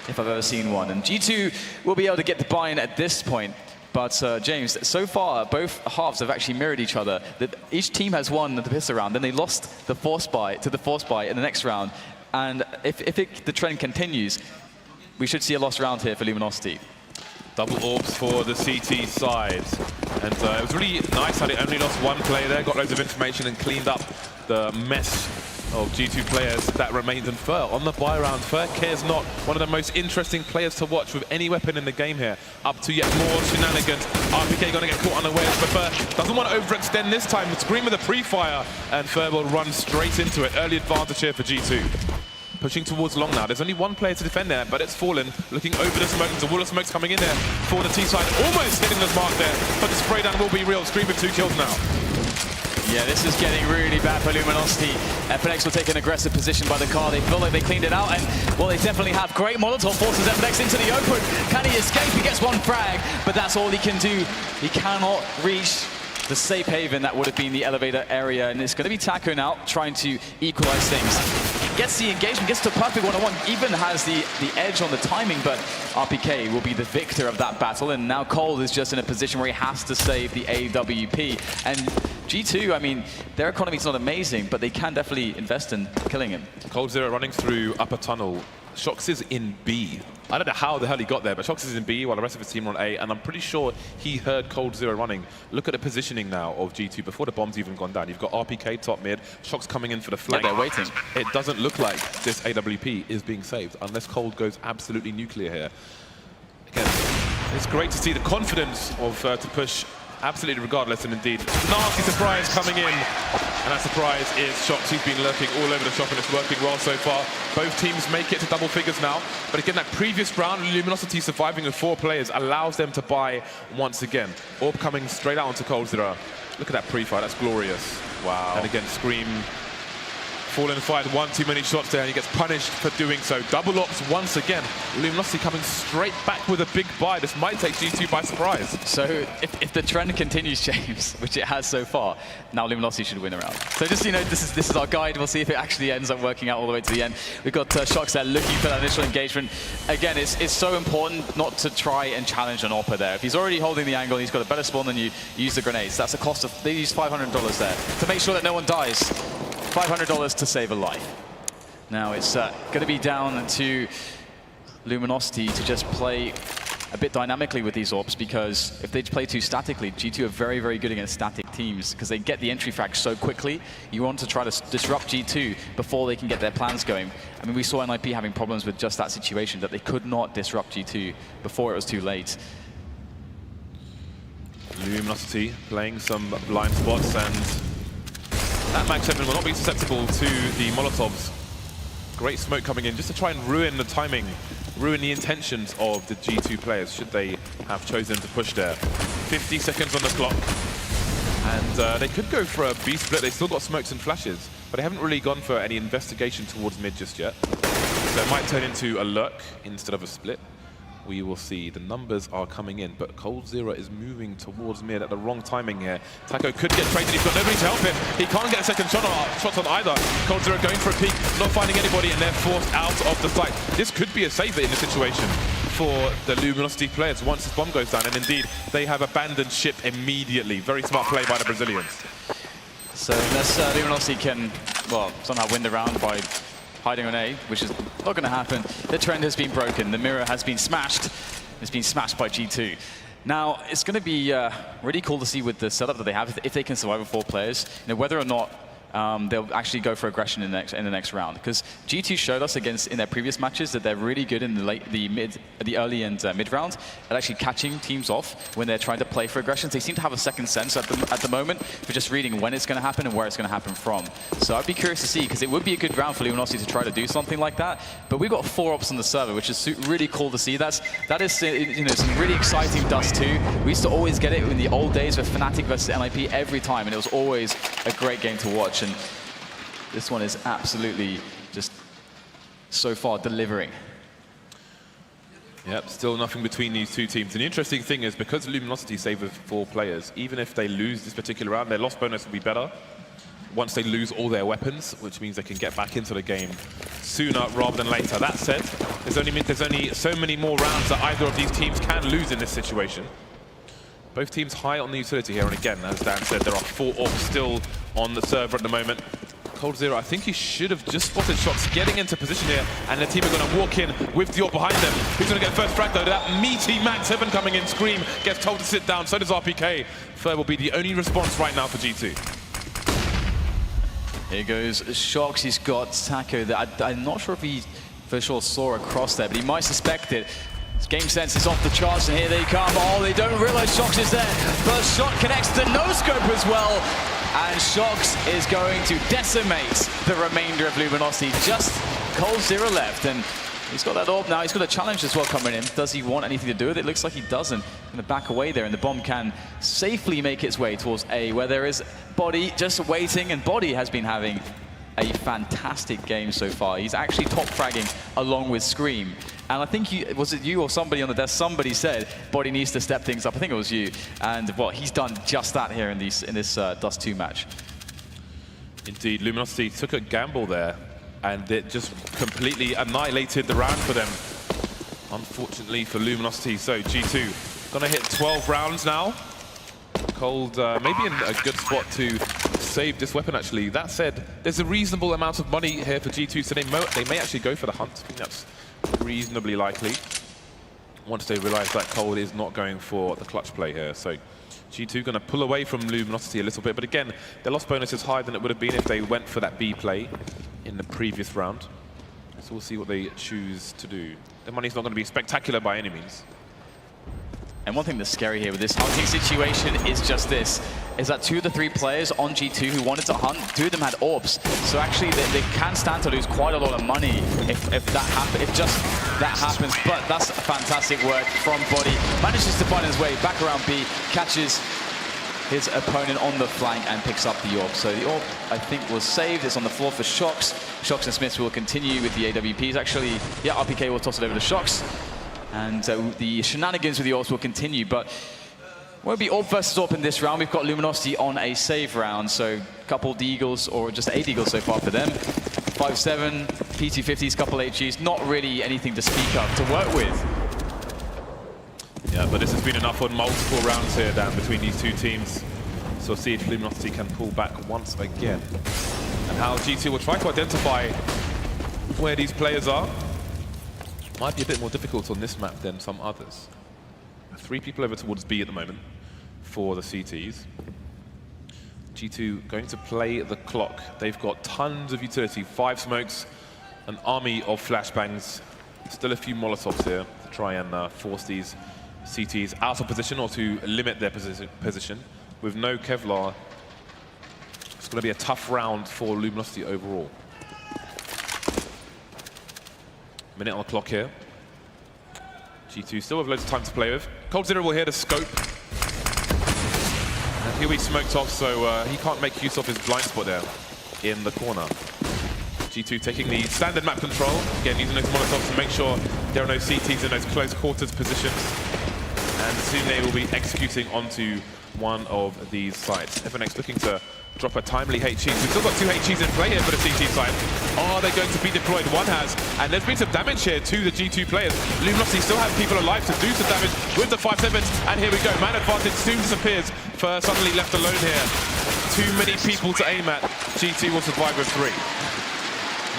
if I've ever seen one. And G2 will be able to get the buy-in at this point. But James, so far, both halves have actually mirrored each other. Each team has won the pistol round, then they lost the force buy to the force buy in the next round. And if the trend continues, we should see a lost round here for Luminosity. Double orbs for the CT side. And it was really nice how they only lost 1 player there, got loads of information and cleaned up the mess of G2 players that remained in Fur. On the buy round, Fur cares not. One of the most interesting players to watch with any weapon in the game here. Up to yet more shenanigans. RPK going to get caught unawares, but Fur doesn't want to overextend this time. Scream with a pre-fire, and Fur will run straight into it. Early advantage here for G2. Pushing towards long now. There's only 1 player to defend there, but it's Fallen. Looking over the smoke. There's a wall of smoke's coming in there for the T side. Almost hitting the mark there, but the spray down will be real. Scream with 2 kills now. Yeah, this is getting really bad for Luminosity. FNX will take an aggressive position by the car. They feel like they cleaned it out, and, well, they definitely have. Great Molotov forces FNX into the open. Can he escape? He gets 1 frag, but that's all he can do. He cannot reach the safe haven that would have been the elevator area, and it's going to be Taco now trying to equalize things. Gets the engagement, gets to perfect 1-on-1, even has the edge on the timing, but RPK will be the victor of that battle, and now Cole is just in a position where he has to save the AWP. And G2, I mean, their economy's not amazing, but they can definitely invest in killing him. Cold Zero running through upper tunnel. Shox is in B. I don't know how the hell he got there, but Shox is in B while the rest of his team are on A, and I'm pretty sure he heard Cold Zero running. Look at the positioning now of G2 before the bomb's even gone down. You've got RPK top mid, Shox coming in for the flank. Yeah, they're waiting. It doesn't look like this AWP is being saved unless Cold goes absolutely nuclear here. Again, it's great to see the confidence of to push absolutely regardless, and indeed, nasty surprise coming in. And that surprise is Shox. He's been lurking all over the shop, and it's working well so far. Both teams make it to double figures now. But again, that previous round, Luminosity surviving with 4 players allows them to buy once again. Orb coming straight out onto Cold Zero. Look at that pre-fire, that's glorious. Wow. And again, Scream Fallen fired one too many shots there, and he gets punished for doing so. Double ops once again. Luminosity coming straight back with a big buy. This might take G2 by surprise. So if the trend continues, James, which it has so far, now Luminosity should win a round. So just, you know, this is our guide. We'll see if it actually ends up working out all the way to the end. We've got Shox there looking for that initial engagement. Again, it's so important not to try and challenge an Oppa there. If he's already holding the angle, he's got a better spawn than you, use the grenades. That's a cost of, they use $500 there to make sure that no one dies. $500 to save a life. Now it's going to be down to Luminosity to just play a bit dynamically with these AWPs, because if they play too statically, G2 are very, very good against static teams because they get the entry frag so quickly. You want to try to disrupt G2 before they can get their plans going. I mean, we saw NIP having problems with just that situation, that they could not disrupt G2 before it was too late. Luminosity playing some blind spots, and that Mag 7 will not be susceptible to the Molotovs. Great smoke coming in just to try and ruin the timing, ruin the intentions of the G2 players should they have chosen to push there. 50 seconds on the clock. And they could go for a B split. They still got smokes and flashes, but they haven't really gone for any investigation towards mid just yet. So it might turn into a lurk instead of a split. We will see. The numbers are coming in, but coldzera is moving towards mid at the wrong timing here. Taco could get traded. He's got nobody to help him. He can't get a second shot on either. coldzera going for a peek, not finding anybody, and they're forced out of the site. This could be a saver in this situation for the Luminosity players once this bomb goes down, and indeed, they have abandoned ship immediately. Very smart play by the Brazilians. So unless Luminosity can, well, somehow win the round by hiding on A, which is not going to happen. The trend has been broken. The mirror has been smashed. It's been smashed by G2. Now, it's going to be really cool to see with the setup that they have, if they can survive with 4 players, you know, whether or not they'll actually go for aggression in the next round. Because G2 showed us in their previous matches that they're really good in the early and mid round at actually catching teams off when they're trying to play for aggressions. They seem to have a second sense at the moment for just reading when it's going to happen and where it's going to happen from. So I'd be curious to see, because it would be a good round for Luminosity to try to do something like that. But we've got 4 ops on the server, which is really cool to see. That is, you know, some really exciting Dust 2. We used to always get it in the old days with Fnatic versus NIP every time, and it was always a great game to watch. And this one is absolutely just so far delivering. Yep, still nothing between these two teams. And the interesting thing is, because Luminosity save with 4 players, even if they lose this particular round, their loss bonus will be better once they lose all their weapons, which means they can get back into the game sooner rather than later. That said, there's only so many more rounds that either of these teams can lose in this situation. Both teams high on the utility here, and again, as Dan said, there are 4 AWPs still on the server at the moment. coldzera, I think he should have just spotted Shox getting into position here, and the team are going to walk in with the AWP behind them. Who's going to get first frag though? That meaty Mag 7 coming in. Scream gets told to sit down, so does RPK. Fer will be the only response right now for G2. Here goes Shox. He's got Taco that I'm not sure if he for sure saw across there, but he might suspect it. His game sense is off the charts, and here they come. Oh, they don't realize Shox is there. First shot connects to no scope as well. And Shox is going to decimate the remainder of Luminosity. Just coldzera left, and he's got that AWP now. He's got a challenge as well coming in. Does he want anything to do with it? Looks like he doesn't. Going to back away there, and the bomb can safely make its way towards A, where there is Body just waiting, and Body has been having a fantastic game so far. He's actually top fragging along with Scream. And I think, was it you or somebody on the desk? Somebody said Body needs to step things up. I think it was you. And well, he's done just that here in this Dust 2 match. Indeed, Luminosity took a gamble there, and it just completely annihilated the round for them. Unfortunately for Luminosity, so G2 gonna hit 12 rounds now. Cold, maybe in a good spot to save this weapon, actually. That said, there's a reasonable amount of money here for G2, so they may actually go for the hunt. I think that's reasonably likely once they realize that Cold is not going for the clutch play here. So G2 going to pull away from Luminosity a little bit, but again, their loss bonus is higher than it would have been if they went for that B play in the previous round. So we'll see what they choose to do. The money's not going to be spectacular by any means. And one thing that's scary here with this hunting situation is just this, is that 2 of the 3 players on G2 who wanted to hunt, 2 of them had AWPs. So actually they can stand to lose quite a lot of money if just that happens. But that's fantastic work from Body. Manages to find his way back around B, catches his opponent on the flank and picks up the AWP. So the AWP, I think, was saved. It's on the floor for Shox. Shox and Smiths will continue with the AWPs. Actually, yeah, RPK will toss it over to Shox. And the shenanigans with the AWPs will continue. But won't be AWP versus AWP in this round. We've got Luminosity on a save round. So a couple Deagles, or just 8 Deagles so far for them. 5-7, P250s, couple HGs. Not really anything to speak of to work with. Yeah, but this has been enough on multiple rounds here, Dan, between these two teams. So we'll see if Luminosity can pull back once again. And how G2 will try to identify where these players are. Might be a bit more difficult on this map than some others. 3 people over towards B at the moment for the CTs. G2 going to play the clock. They've got tons of utility, 5 smokes, an army of flashbangs, still a few Molotovs here to try and force these CTs out of position or to limit their position. With no Kevlar, it's going to be a tough round for Luminosity overall. Minute on the clock here. G2 still have loads of time to play with. coldzera will hear the scope. And here we smoked off, so he can't make use of his blind spot there in the corner. G2 taking the standard map control, again using those Molotovs to make sure there are no CTs in those close quarters positions. And soon they will be executing onto one of these sites. FNX looking to drop a timely HE. We've still got 2 HEs in play here for the CT side. Are they going to be deployed? One has. And there's been some damage here to the G2 players. Luminosity still have people alive to do some damage with the 5-7s. And here we go. Man advantage soon disappears for suddenly left alone here. Too many people to aim at. G2 will survive with 3.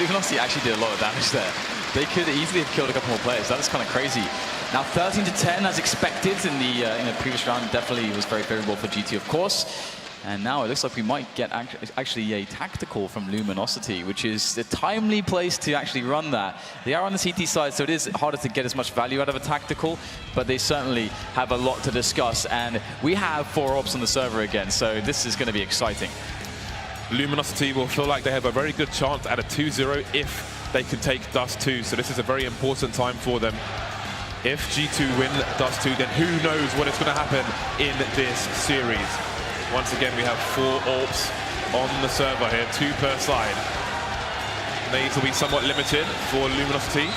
Luminosity actually did a lot of damage there. They could easily have killed a couple more players. That is kind of crazy. Now 13-10 as expected in the previous round. Definitely was very favorable for G2, of course. And now it looks like we might get actually a tactical from Luminosity, which is the timely place to actually run that. They are on the CT side, so it is harder to get as much value out of a tactical, but they certainly have a lot to discuss. And we have 4 AWPs on the server again, so this is going to be exciting. Luminosity will feel like they have a very good chance at a 2-0 if they can take Dust 2, so this is a very important time for them. If G2 win Dust 2, then who knows what is going to happen in this series. Once again, we have 4 AWPs on the server here, 2 per side. They need to be somewhat limited for Luminosity.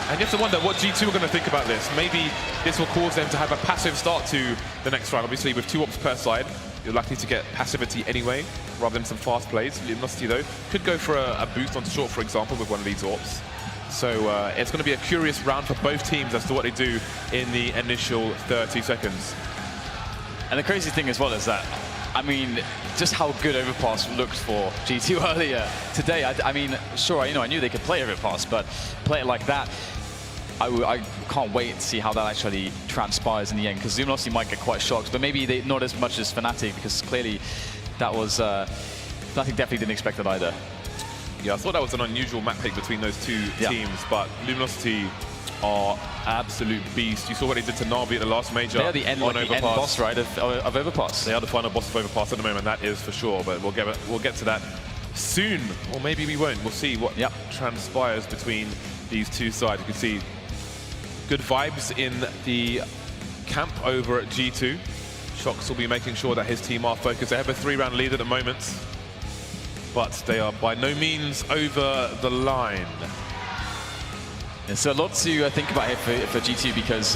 And you have to wonder what G2 are going to think about this. Maybe this will cause them to have a passive start to the next round. Obviously, with 2 AWPs per side, you're likely to get passivity anyway, rather than some fast plays. Luminosity, though, could go for a boost onto short, for example, with one of these AWPs. So it's going to be a curious round for both teams as to what they do in the initial 30 seconds. And the crazy thing as well is that, I mean, just how good Overpass looked for G2 earlier today. I mean, sure, I knew they could play Overpass, but play it like that, I can't wait to see how that actually transpires in the end, because Luminosity might get quite shocked, but maybe not as much as Fnatic, because clearly that was, Fnatic definitely didn't expect it either. Yeah, I thought that was an unusual map pick between those 2 teams, but Luminosity are absolute beasts. You saw what they did to Na'Vi at the last major. They're the end boss, right, of Overpass. They are the final boss of Overpass at the moment, that is for sure, but we'll get to that soon, or maybe we won't. We'll see what transpires between these 2 sides. You can see good vibes in the camp over at G2. Shox will be making sure that his team are focused. They have a 3-round lead at the moment, but they are by no means over the line. It's a lot to think about here for G2, because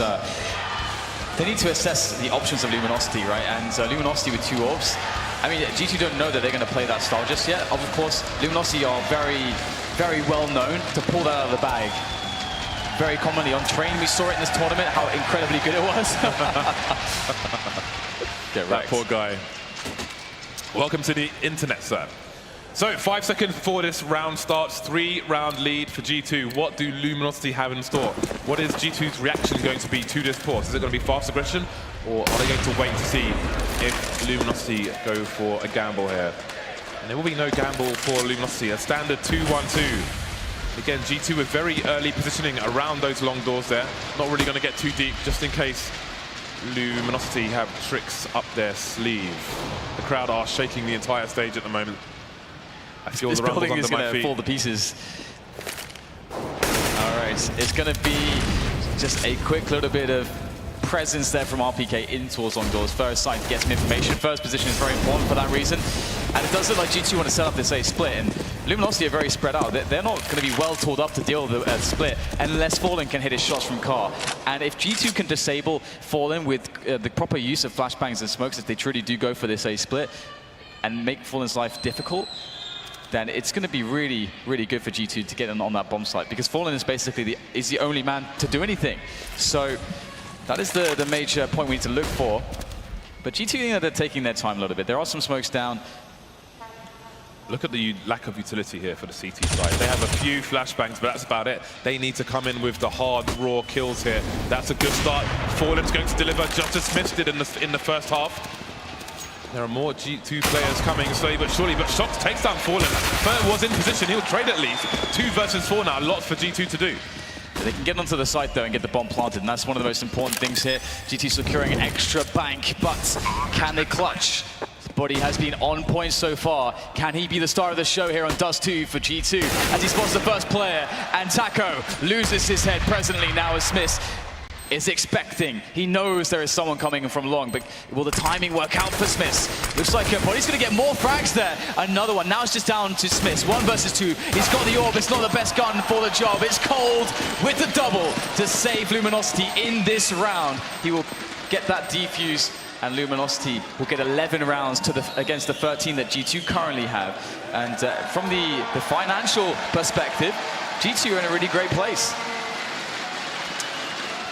they need to assess the options of Luminosity, right? And Luminosity with 2 AWPs. I mean, G2 don't know that they're going to play that style just yet. Of course, Luminosity are very, very well known to pull that out of the bag. Very commonly on train. We saw it in this tournament, how incredibly good it was. That poor guy. Welcome to the internet, sir. So 5 seconds before this round starts, 3-round lead for G2. What do Luminosity have in store? What is G2's reaction going to be to this pause? Is it going to be fast aggression, or are they going to wait to see if Luminosity go for a gamble here? And there will be no gamble for Luminosity. A standard 2-1-2. Again, G2 with very early positioning around those long doors there. Not really going to get too deep, just in case Luminosity have tricks up their sleeve. The crowd are shaking the entire stage at the moment. I feel this the rumbles building under is my going to feet. fall to pieces. All right, it's going to be just a quick little bit of presence there from RPK in towards long doors. First side to get some information. First position is very important for that reason. And it does look like G2 want to set up this A split, and Luminosity are very spread out. They're not going to be well tooled up to deal with the split unless Fallen can hit his shots from car. And if G2 can disable Fallen with the proper use of flashbangs and smokes, if they truly do go for this A split and make Fallen's life difficult, then it's going to be really, really good for G2 to get on that bomb site, because Fallen is basically the only man to do anything. So that is the major point we need to look for. But G2, they're taking their time a little bit. There are some smokes down. Look at the lack of utility here for the CT side. They have a few flashbangs, but that's about it. They need to come in with the hard, raw kills here. That's a good start. Fallen's going to deliver just as Smith did in the first half. There are more G2 players coming slowly but surely, but Shox takes down Fallen. Fur was in position, he'll trade at least. 2 versus 4 now, lots for G2 to do. They can get onto the site though and get the bomb planted, and that's one of the most important things here. GT securing an extra bank, but can they clutch? His body has been on point so far. Can he be the star of the show here on Dust 2 for G2 as he spots the first player? And Taco loses his head presently now as Smith is expecting. He knows there is someone coming from long, but will the timing work out for Smith? Looks like Body's going to get more frags there. Another one. Now it's just down to Smith. 1 versus 2. He's got the orb. It's not the best gun for the job. It's Cold with the double to save Luminosity in this round. He will get that defuse, and Luminosity will get 11 rounds against the 13 that G2 currently have. And from the financial perspective, G2 are in a really great place.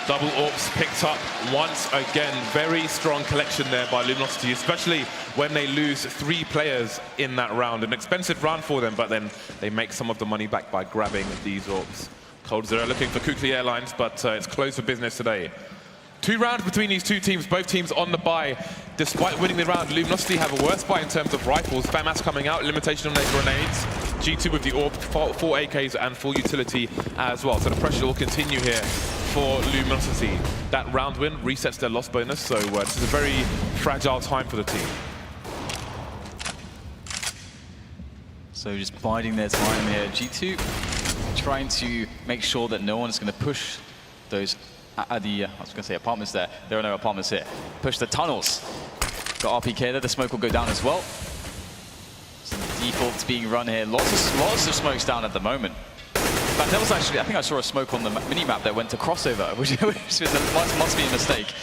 Double AWPs picked up once again. Very strong collection there by Luminosity, especially when they lose 3 players in that round. An expensive round for them, but then they make some of the money back by grabbing these AWPs. Cold Zero looking for Kukli Airlines, but it's closed for business today. 2 rounds between these 2 teams, both teams on the buy. Despite winning the round, Luminosity have a worse buy in terms of rifles. FAMAS coming out, limitation on their grenades. G2 with the AWP, 4 AKs and full utility as well. So the pressure will continue here for Luminosity. That round win resets their loss bonus, so this is a very fragile time for the team. So just biding their time here. G2 trying to make sure that no one is going to push those I was going to say apartments there. There are no apartments here. Push the tunnels. Got RPK there. The smoke will go down as well. Some defaults being run here. Lots of smokes down at the moment. In fact, there was actually, I think I saw a smoke on the mini-map that went to crossover, which must be a mistake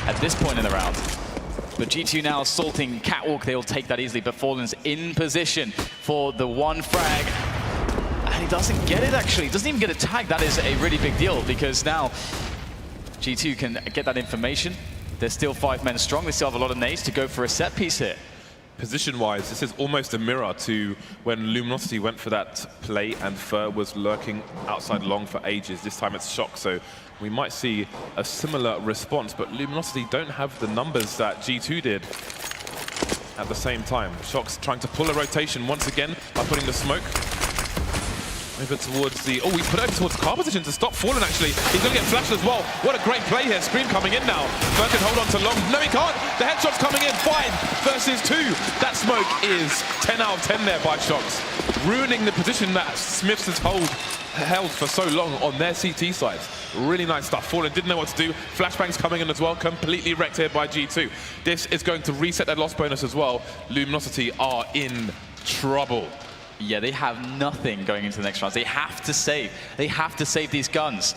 at this point in the round. But G2 now assaulting Catwalk. They will take that easily, but Fallen's in position for the 1 frag. And he doesn't get it, actually. He doesn't even get a tag. That is a really big deal, because now G2 can get that information. They're still 5 men strong. They still have a lot of nades to go for a set piece here. Position-wise, this is almost a mirror to when Luminosity went for that play and Fur was lurking outside long for ages. This time it's Shock, so we might see a similar response, but Luminosity don't have the numbers that G2 did at the same time. Shock's trying to pull a rotation once again by putting the smoke over towards the... Oh, he put it over towards car position to stop Fallen, actually. He's going to get flashed as well. What a great play here. Scream coming in now. Fur can hold on to long. No, he can't. The headshot's coming in. 5 versus 2. That smoke is 10 out of 10 there by Shox, ruining the position that Smiths has held for so long on their CT sides. Really nice stuff. Fallen didn't know what to do. Flashbangs coming in as well. Completely wrecked here by G2. This is going to reset their loss bonus as well. Luminosity are in trouble. Yeah, they have nothing going into the next round. They have to save. They have to save these guns.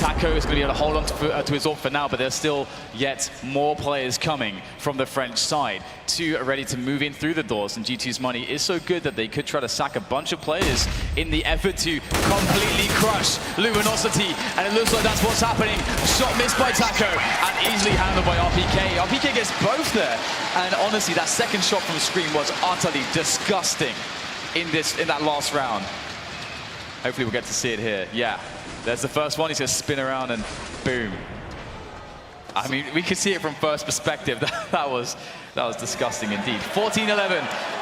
Taco is going to be able to hold on to his AWP for now, but there's still yet more players coming from the French side. 2 are ready to move in through the doors, and G2's money is so good that they could try to sack a bunch of players in the effort to completely crush Luminosity, and it looks like that's what's happening. Shot missed by Taco, and easily handled by RPK. RPK gets both there, and honestly, that second shot from Scream was utterly disgusting in that last round. Hopefully we'll get to see it here. Yeah, there's the first one. He's going to spin around and boom. I mean, we could see it from first perspective. That was disgusting indeed. 14-11,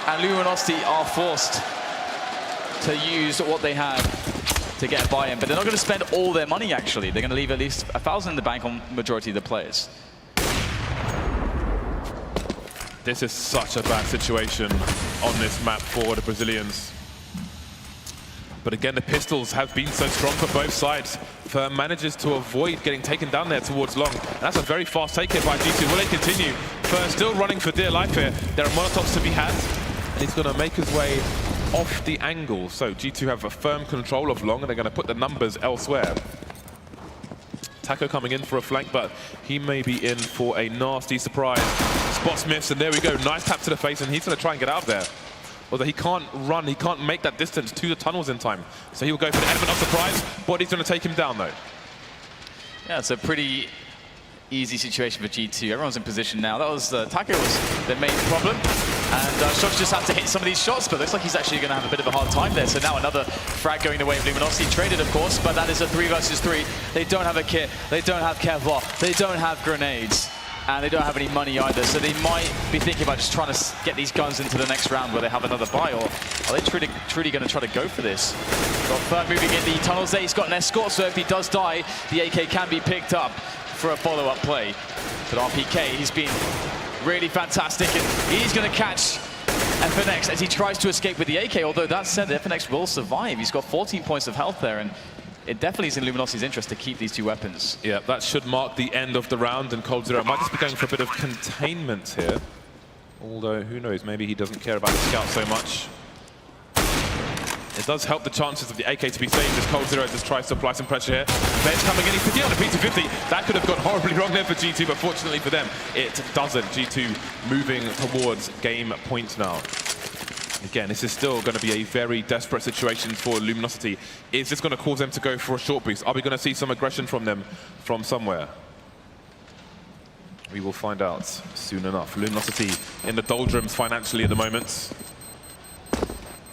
and Luminosity are forced to use what they have to get a buy-in, but they're not going to spend all their money, actually. They're going to leave at least 1,000 in the bank on majority of the players. This is such a bad situation on this map for the Brazilians. But again, the pistols have been so strong for both sides. Firm manages to avoid getting taken down there towards long. And that's a very fast take here by G2. Will they continue? Firm still running for dear life here. There are Molotovs to be had. And he's going to make his way off the angle. So G2 have a firm control of long, and they're going to put the numbers elsewhere. Taco coming in for a flank, but he may be in for a nasty surprise. Spots miss, and there we go. Nice tap to the face, and he's going to try and get out of there. Although he can't run, he can't make that distance to the tunnels in time. So he'll go for the element of surprise. Body's going to take him down, though. Yeah, it's a pretty easy situation for G2. Everyone's in position now. That was Taco was their main problem. And Shox just had to hit some of these shots, but looks like he's actually going to have a bit of a hard time there. So now another frag going the way of Luminosity. Traded, of course, but that is a 3 versus 3. They don't have a kit, they don't have Kevlar, they don't have grenades, and they don't have any money either. So they might be thinking about just trying to get these guns into the next round where they have another buy, or are they truly going to try to go for this? Got Third moving in the tunnels there. He's got an escort, so if he does die, the AK can be picked up for a follow-up play. But RPK, he's been really fantastic, and he's going to catch FNX as he tries to escape with the AK, although that said, FNX will survive. He's got 14 points of health there, and it definitely is in Luminosity's interest to keep these two weapons. Yeah, that should mark the end of the round, and Cold Zero might just be going for a bit of containment here. Although, who knows, maybe he doesn't care about the scout so much. It does help the chances of the AK to be saved as Cold Zero just tries to apply some pressure here. Players coming in, he's picking up the P250. That could have gone horribly wrong there for G2, but fortunately for them, it doesn't. G2 moving towards game point now. Again, this is still going to be a very desperate situation for Luminosity. Is this going to cause them to go for a short boost? Are we going to see some aggression from them from somewhere? We will find out soon enough. Luminosity in the doldrums financially at the moment.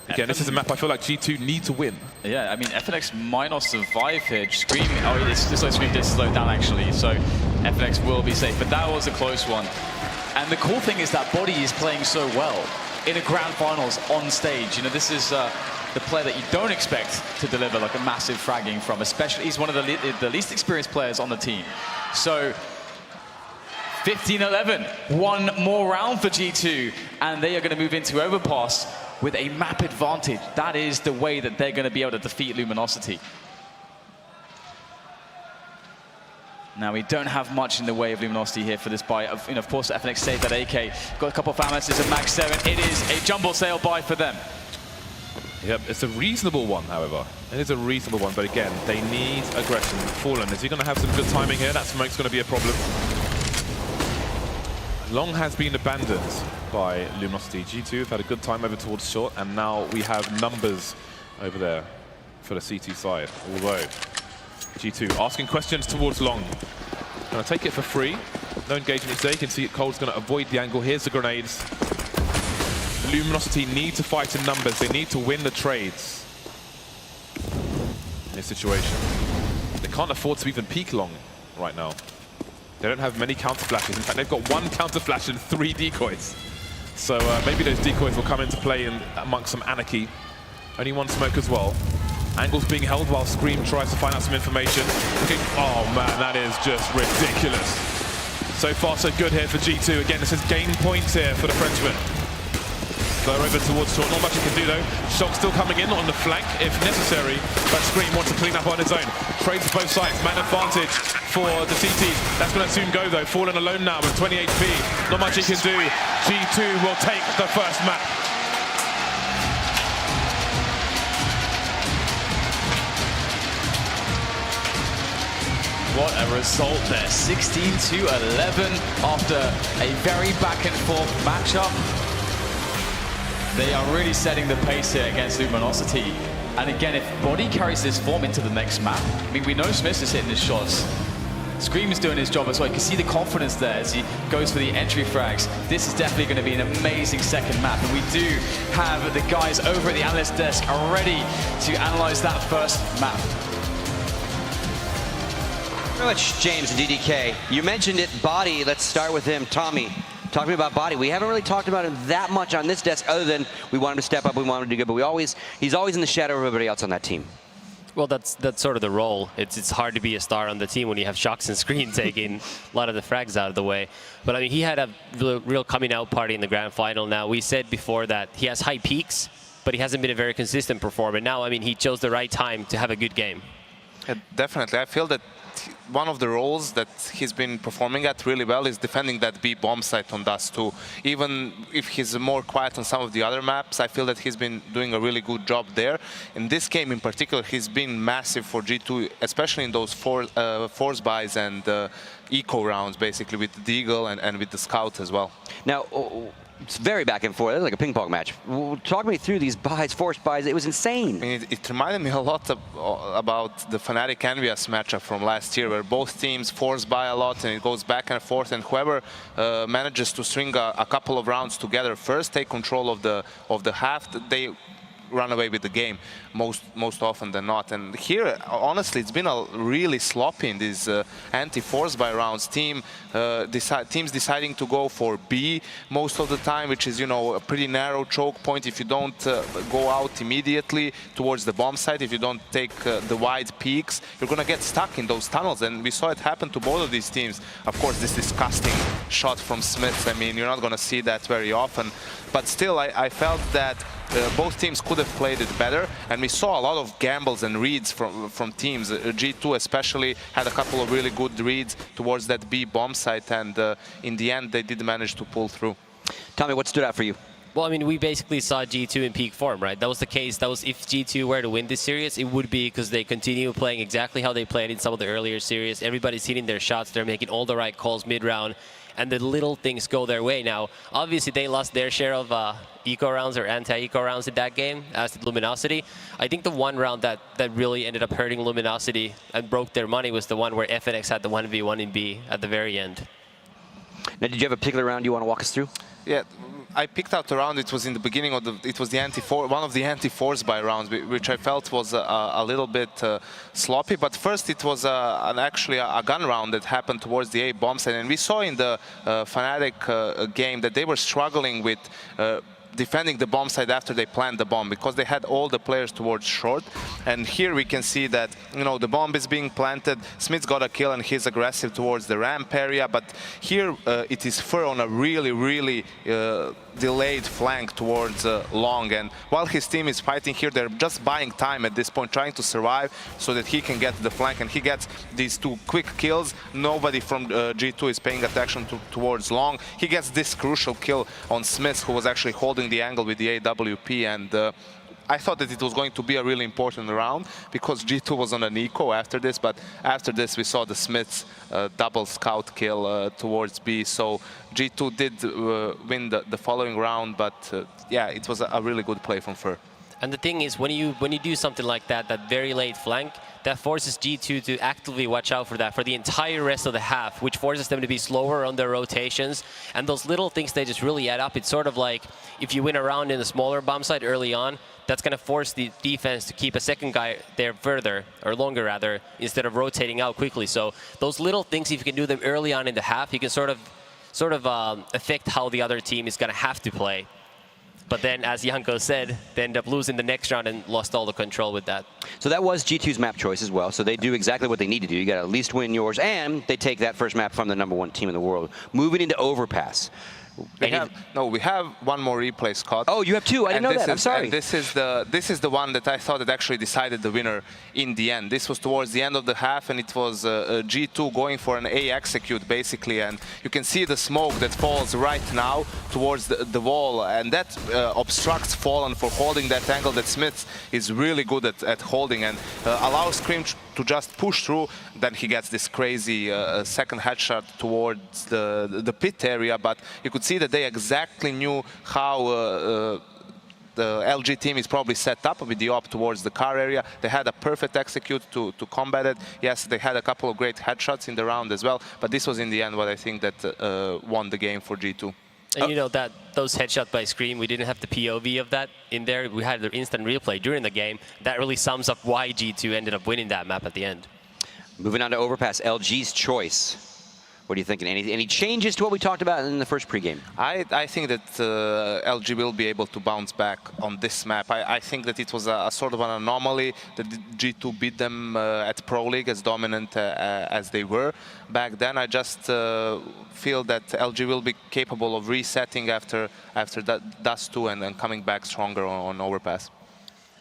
Again, this is a map I feel like G2 need to win. Yeah, I mean, FNX might not survive here. Scream, oh, it's just like Scream did slow down actually, so FNX will be safe. But that was a close one. And the cool thing is that Body is playing so well in a grand finals on stage. You know, this is the player that you don't expect to deliver like a massive fragging from, especially he's one of the least experienced players on the team. So 15-11, one more round for G2, and they are going to move into Overpass with a map advantage. That is the way that they're going to be able to defeat Luminosity. Now, we don't have much in the way of Luminosity here for this buy. Of course, FNX saved that AK. Got a couple of FAMASs and Mag 7. It is a jumble sale buy for them. Yep, it's a reasonable one, however. It is a reasonable one, but again, they need aggression. Fallen, is he going to have some good timing here? That smoke's going to be a problem. Long has been abandoned by Luminosity. G2 have had a good time over towards short, and now we have numbers over there for the CT side. Although G2 asking questions towards long. Gonna take it for free. No engagement today. You can see it. Cold's gonna avoid the angle. Here's the grenades. Luminosity need to fight in numbers. They need to win the trades in this situation. They can't afford to even peek long right now. They don't have many counter flashes. In fact, they've got 1 counter flash and 3 decoys. So maybe those decoys will come into play amongst some anarchy. Only 1 smoke as well. Angle's being held while Scream tries to find out some information. Okay. Oh man, that is just ridiculous. So far, so good here for G2. Again, this is game points here for the Frenchman. Go over towards short. Not much he can do though. Shock still coming in on the flank if necessary, but Scream wants to clean up on his own. Trades both sides. Man advantage for the CTs. That's going to soon go though. Fallen alone now with 20 HP. Not much he can do. G2 will take the first map. What a result there. 16-11 after a very back and forth matchup. They are really setting the pace here against Luminosity. And again, if Body carries this form into the next map, I mean, we know Smith is hitting his shots. Scream is doing his job as well. You can see the confidence there as he goes for the entry frags. This is definitely going to be an amazing second map. And we do have the guys over at the analyst desk are ready to analyze that first map. Very much, James and DDK. You mentioned it, Body. Let's start with him. Tommy, talk to me about Body. We haven't really talked about him that much on this desk, other than we want him to step up, we want him to do good, but he's always in the shadow of everybody else on that team. Well, that's sort of the role. It's hard to be a star on the team when you have Shox and Screen taking a lot of the frags out of the way. But I mean, he had a real coming out party in the grand final. Now, we said before that he has high peaks, but he hasn't been a very consistent performer. Now, I mean, he chose the right time to have a good game. Yeah, definitely. I feel that one of the roles that he's been performing at really well is defending that B bomb site on Dust 2. Even if he's more quiet on some of the other maps, I feel that he's been doing a really good job there. In this game in particular, he's been massive for G2, especially in those force buys and eco rounds, basically, with the Deagle and with the Scout as well. Now, it's very back and forth. It's like a ping pong match. Talk me through these buys, forced buys. It was insane. I mean, it reminded me a lot about the Fnatic Envious matchup from last year, where both teams force buy a lot and it goes back and forth, and whoever manages to string a couple of rounds together first, take control of the half, they run away with the game most often than not. And here, honestly, it's been really sloppy in these anti-force buy rounds. Teams deciding to go for B most of the time, which is, you know, a pretty narrow choke point. If you don't go out immediately towards the bomb site, if you don't take the wide peaks, you're gonna get stuck in those tunnels. And we saw it happen to both of these teams. Of course, this disgusting shot from Smith, I mean, you're not gonna see that very often. But still, I felt that both teams could have played it better, and we saw a lot of gambles and reads from teams. G2 especially had a couple of really good reads towards that B bomb site, and in the end they did manage to pull through. Tommy, what stood out for you? Well, I mean, we basically saw G2 in peak form, right? That was the case. That was, if G2 were to win this series, it would be because they continue playing exactly how they played in some of the earlier series. Everybody's hitting their shots. They're making all the right calls mid-round, and the little things go their way. Now, obviously, they lost their share of eco rounds or anti-eco rounds in that game, as did Luminosity. I think the one round that really ended up hurting Luminosity and broke their money was the one where FNX had the 1v1 in B at the very end. Now, did you have a particular round you want to walk us through? Yeah, I picked out a round. It was in the beginning of it was the one of the anti-force buy rounds, which I felt was a little bit sloppy. But first, it was actually a gun round that happened towards the A bomb site, and we saw in the Fnatic game that they were struggling with defending the bomb site after they planted the bomb, because they had all the players towards short. And here we can see that, you know, the bomb is being planted. Smith's got a kill and he's aggressive towards the ramp area, but here it is Fur on a really delayed flank towards long, and while his team is fighting here, they're just buying time at this point, trying to survive so that he can get to the flank, and he gets these two quick kills. Nobody from G2 is paying attention towards long. He gets this crucial kill on Smith, who was actually holding the angle with the AWP, and I thought that it was going to be a really important round because G2 was on an eco after this, but after this we saw the Smiths double scout kill towards B, so G2 did win the following round, but yeah, it was a really good play from Fur. And the thing is, when you do something like that, that very late flank, that forces G2 to actively watch out for that for the entire rest of the half, which forces them to be slower on their rotations. And those little things, they just really add up. It's sort of like if you win a round in a smaller bomb site early on, that's going to force the defense to keep a second guy there further, or longer rather, instead of rotating out quickly. So those little things, if you can do them early on in the half, you can sort of affect how the other team is going to have to play. But then, as Janko said, they end up losing the next round and lost all the control with that. So that was G2's map choice as well. So they do exactly what they need to do. You got to at least win yours, and they take that first map from the #1 team in the world. Moving into Overpass. We have one more replay, Scott. Oh, you have two? I didn't know that. I'm sorry. And this is the one that I thought it actually decided the winner in the end. This was towards the end of the half, and it was G2 going for an A execute, basically. And you can see the smoke that falls right now towards the wall, and that obstructs Fallen for holding that angle that Smith is really good at holding, and allows Scream to just push through. Then he gets this crazy second headshot towards the pit area, but you could see that they exactly knew how the LG team is probably set up with the op towards the car area. They had a perfect execute to combat it. Yes, they had a couple of great headshots in the round as well, but this was in the end what I think that won the game for G2. And you know that those headshots by Scream, we didn't have the POV of that in there. We had the instant replay during the game. That really sums up why G2 ended up winning that map at the end. Moving on to Overpass, LG's choice. What are you thinking? Any changes to what we talked about in the first pregame? I think that LG will be able to bounce back on this map. I think that it was a sort of an anomaly that G2 beat them at Pro League as dominant as they were back then. I just feel that LG will be capable of resetting after that Dust 2 and then coming back stronger on Overpass.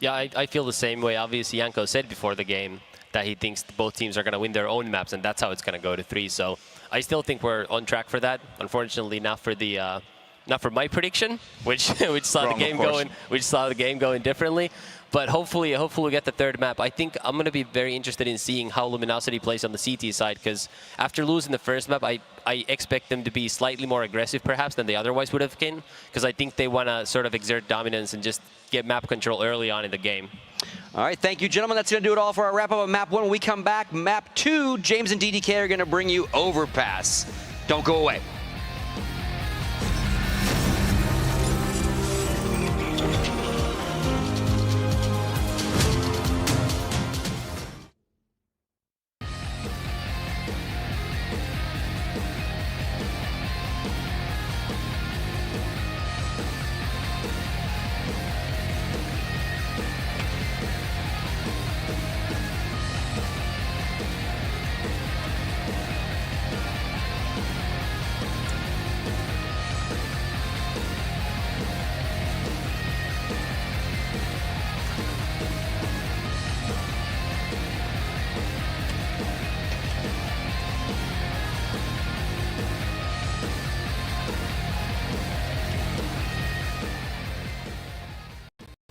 Yeah, I feel the same way. Obviously, Janko said before the game that he thinks both teams are going to win their own maps, and that's how it's going to go to 3. So I still think we're on track for that. Unfortunately, not for my prediction, which saw the game going differently. But hopefully we get the third map. I think I'm going to be very interested in seeing how Luminosity plays on the CT side, because after losing the first map, I expect them to be slightly more aggressive perhaps than they otherwise would have been, because I think they want to sort of exert dominance and just get map control early on in the game. All right, thank you, gentlemen. That's going to do it all for our wrap-up of Map 1. When we come back, Map 2, James and DDK are going to bring you Overpass. Don't go away.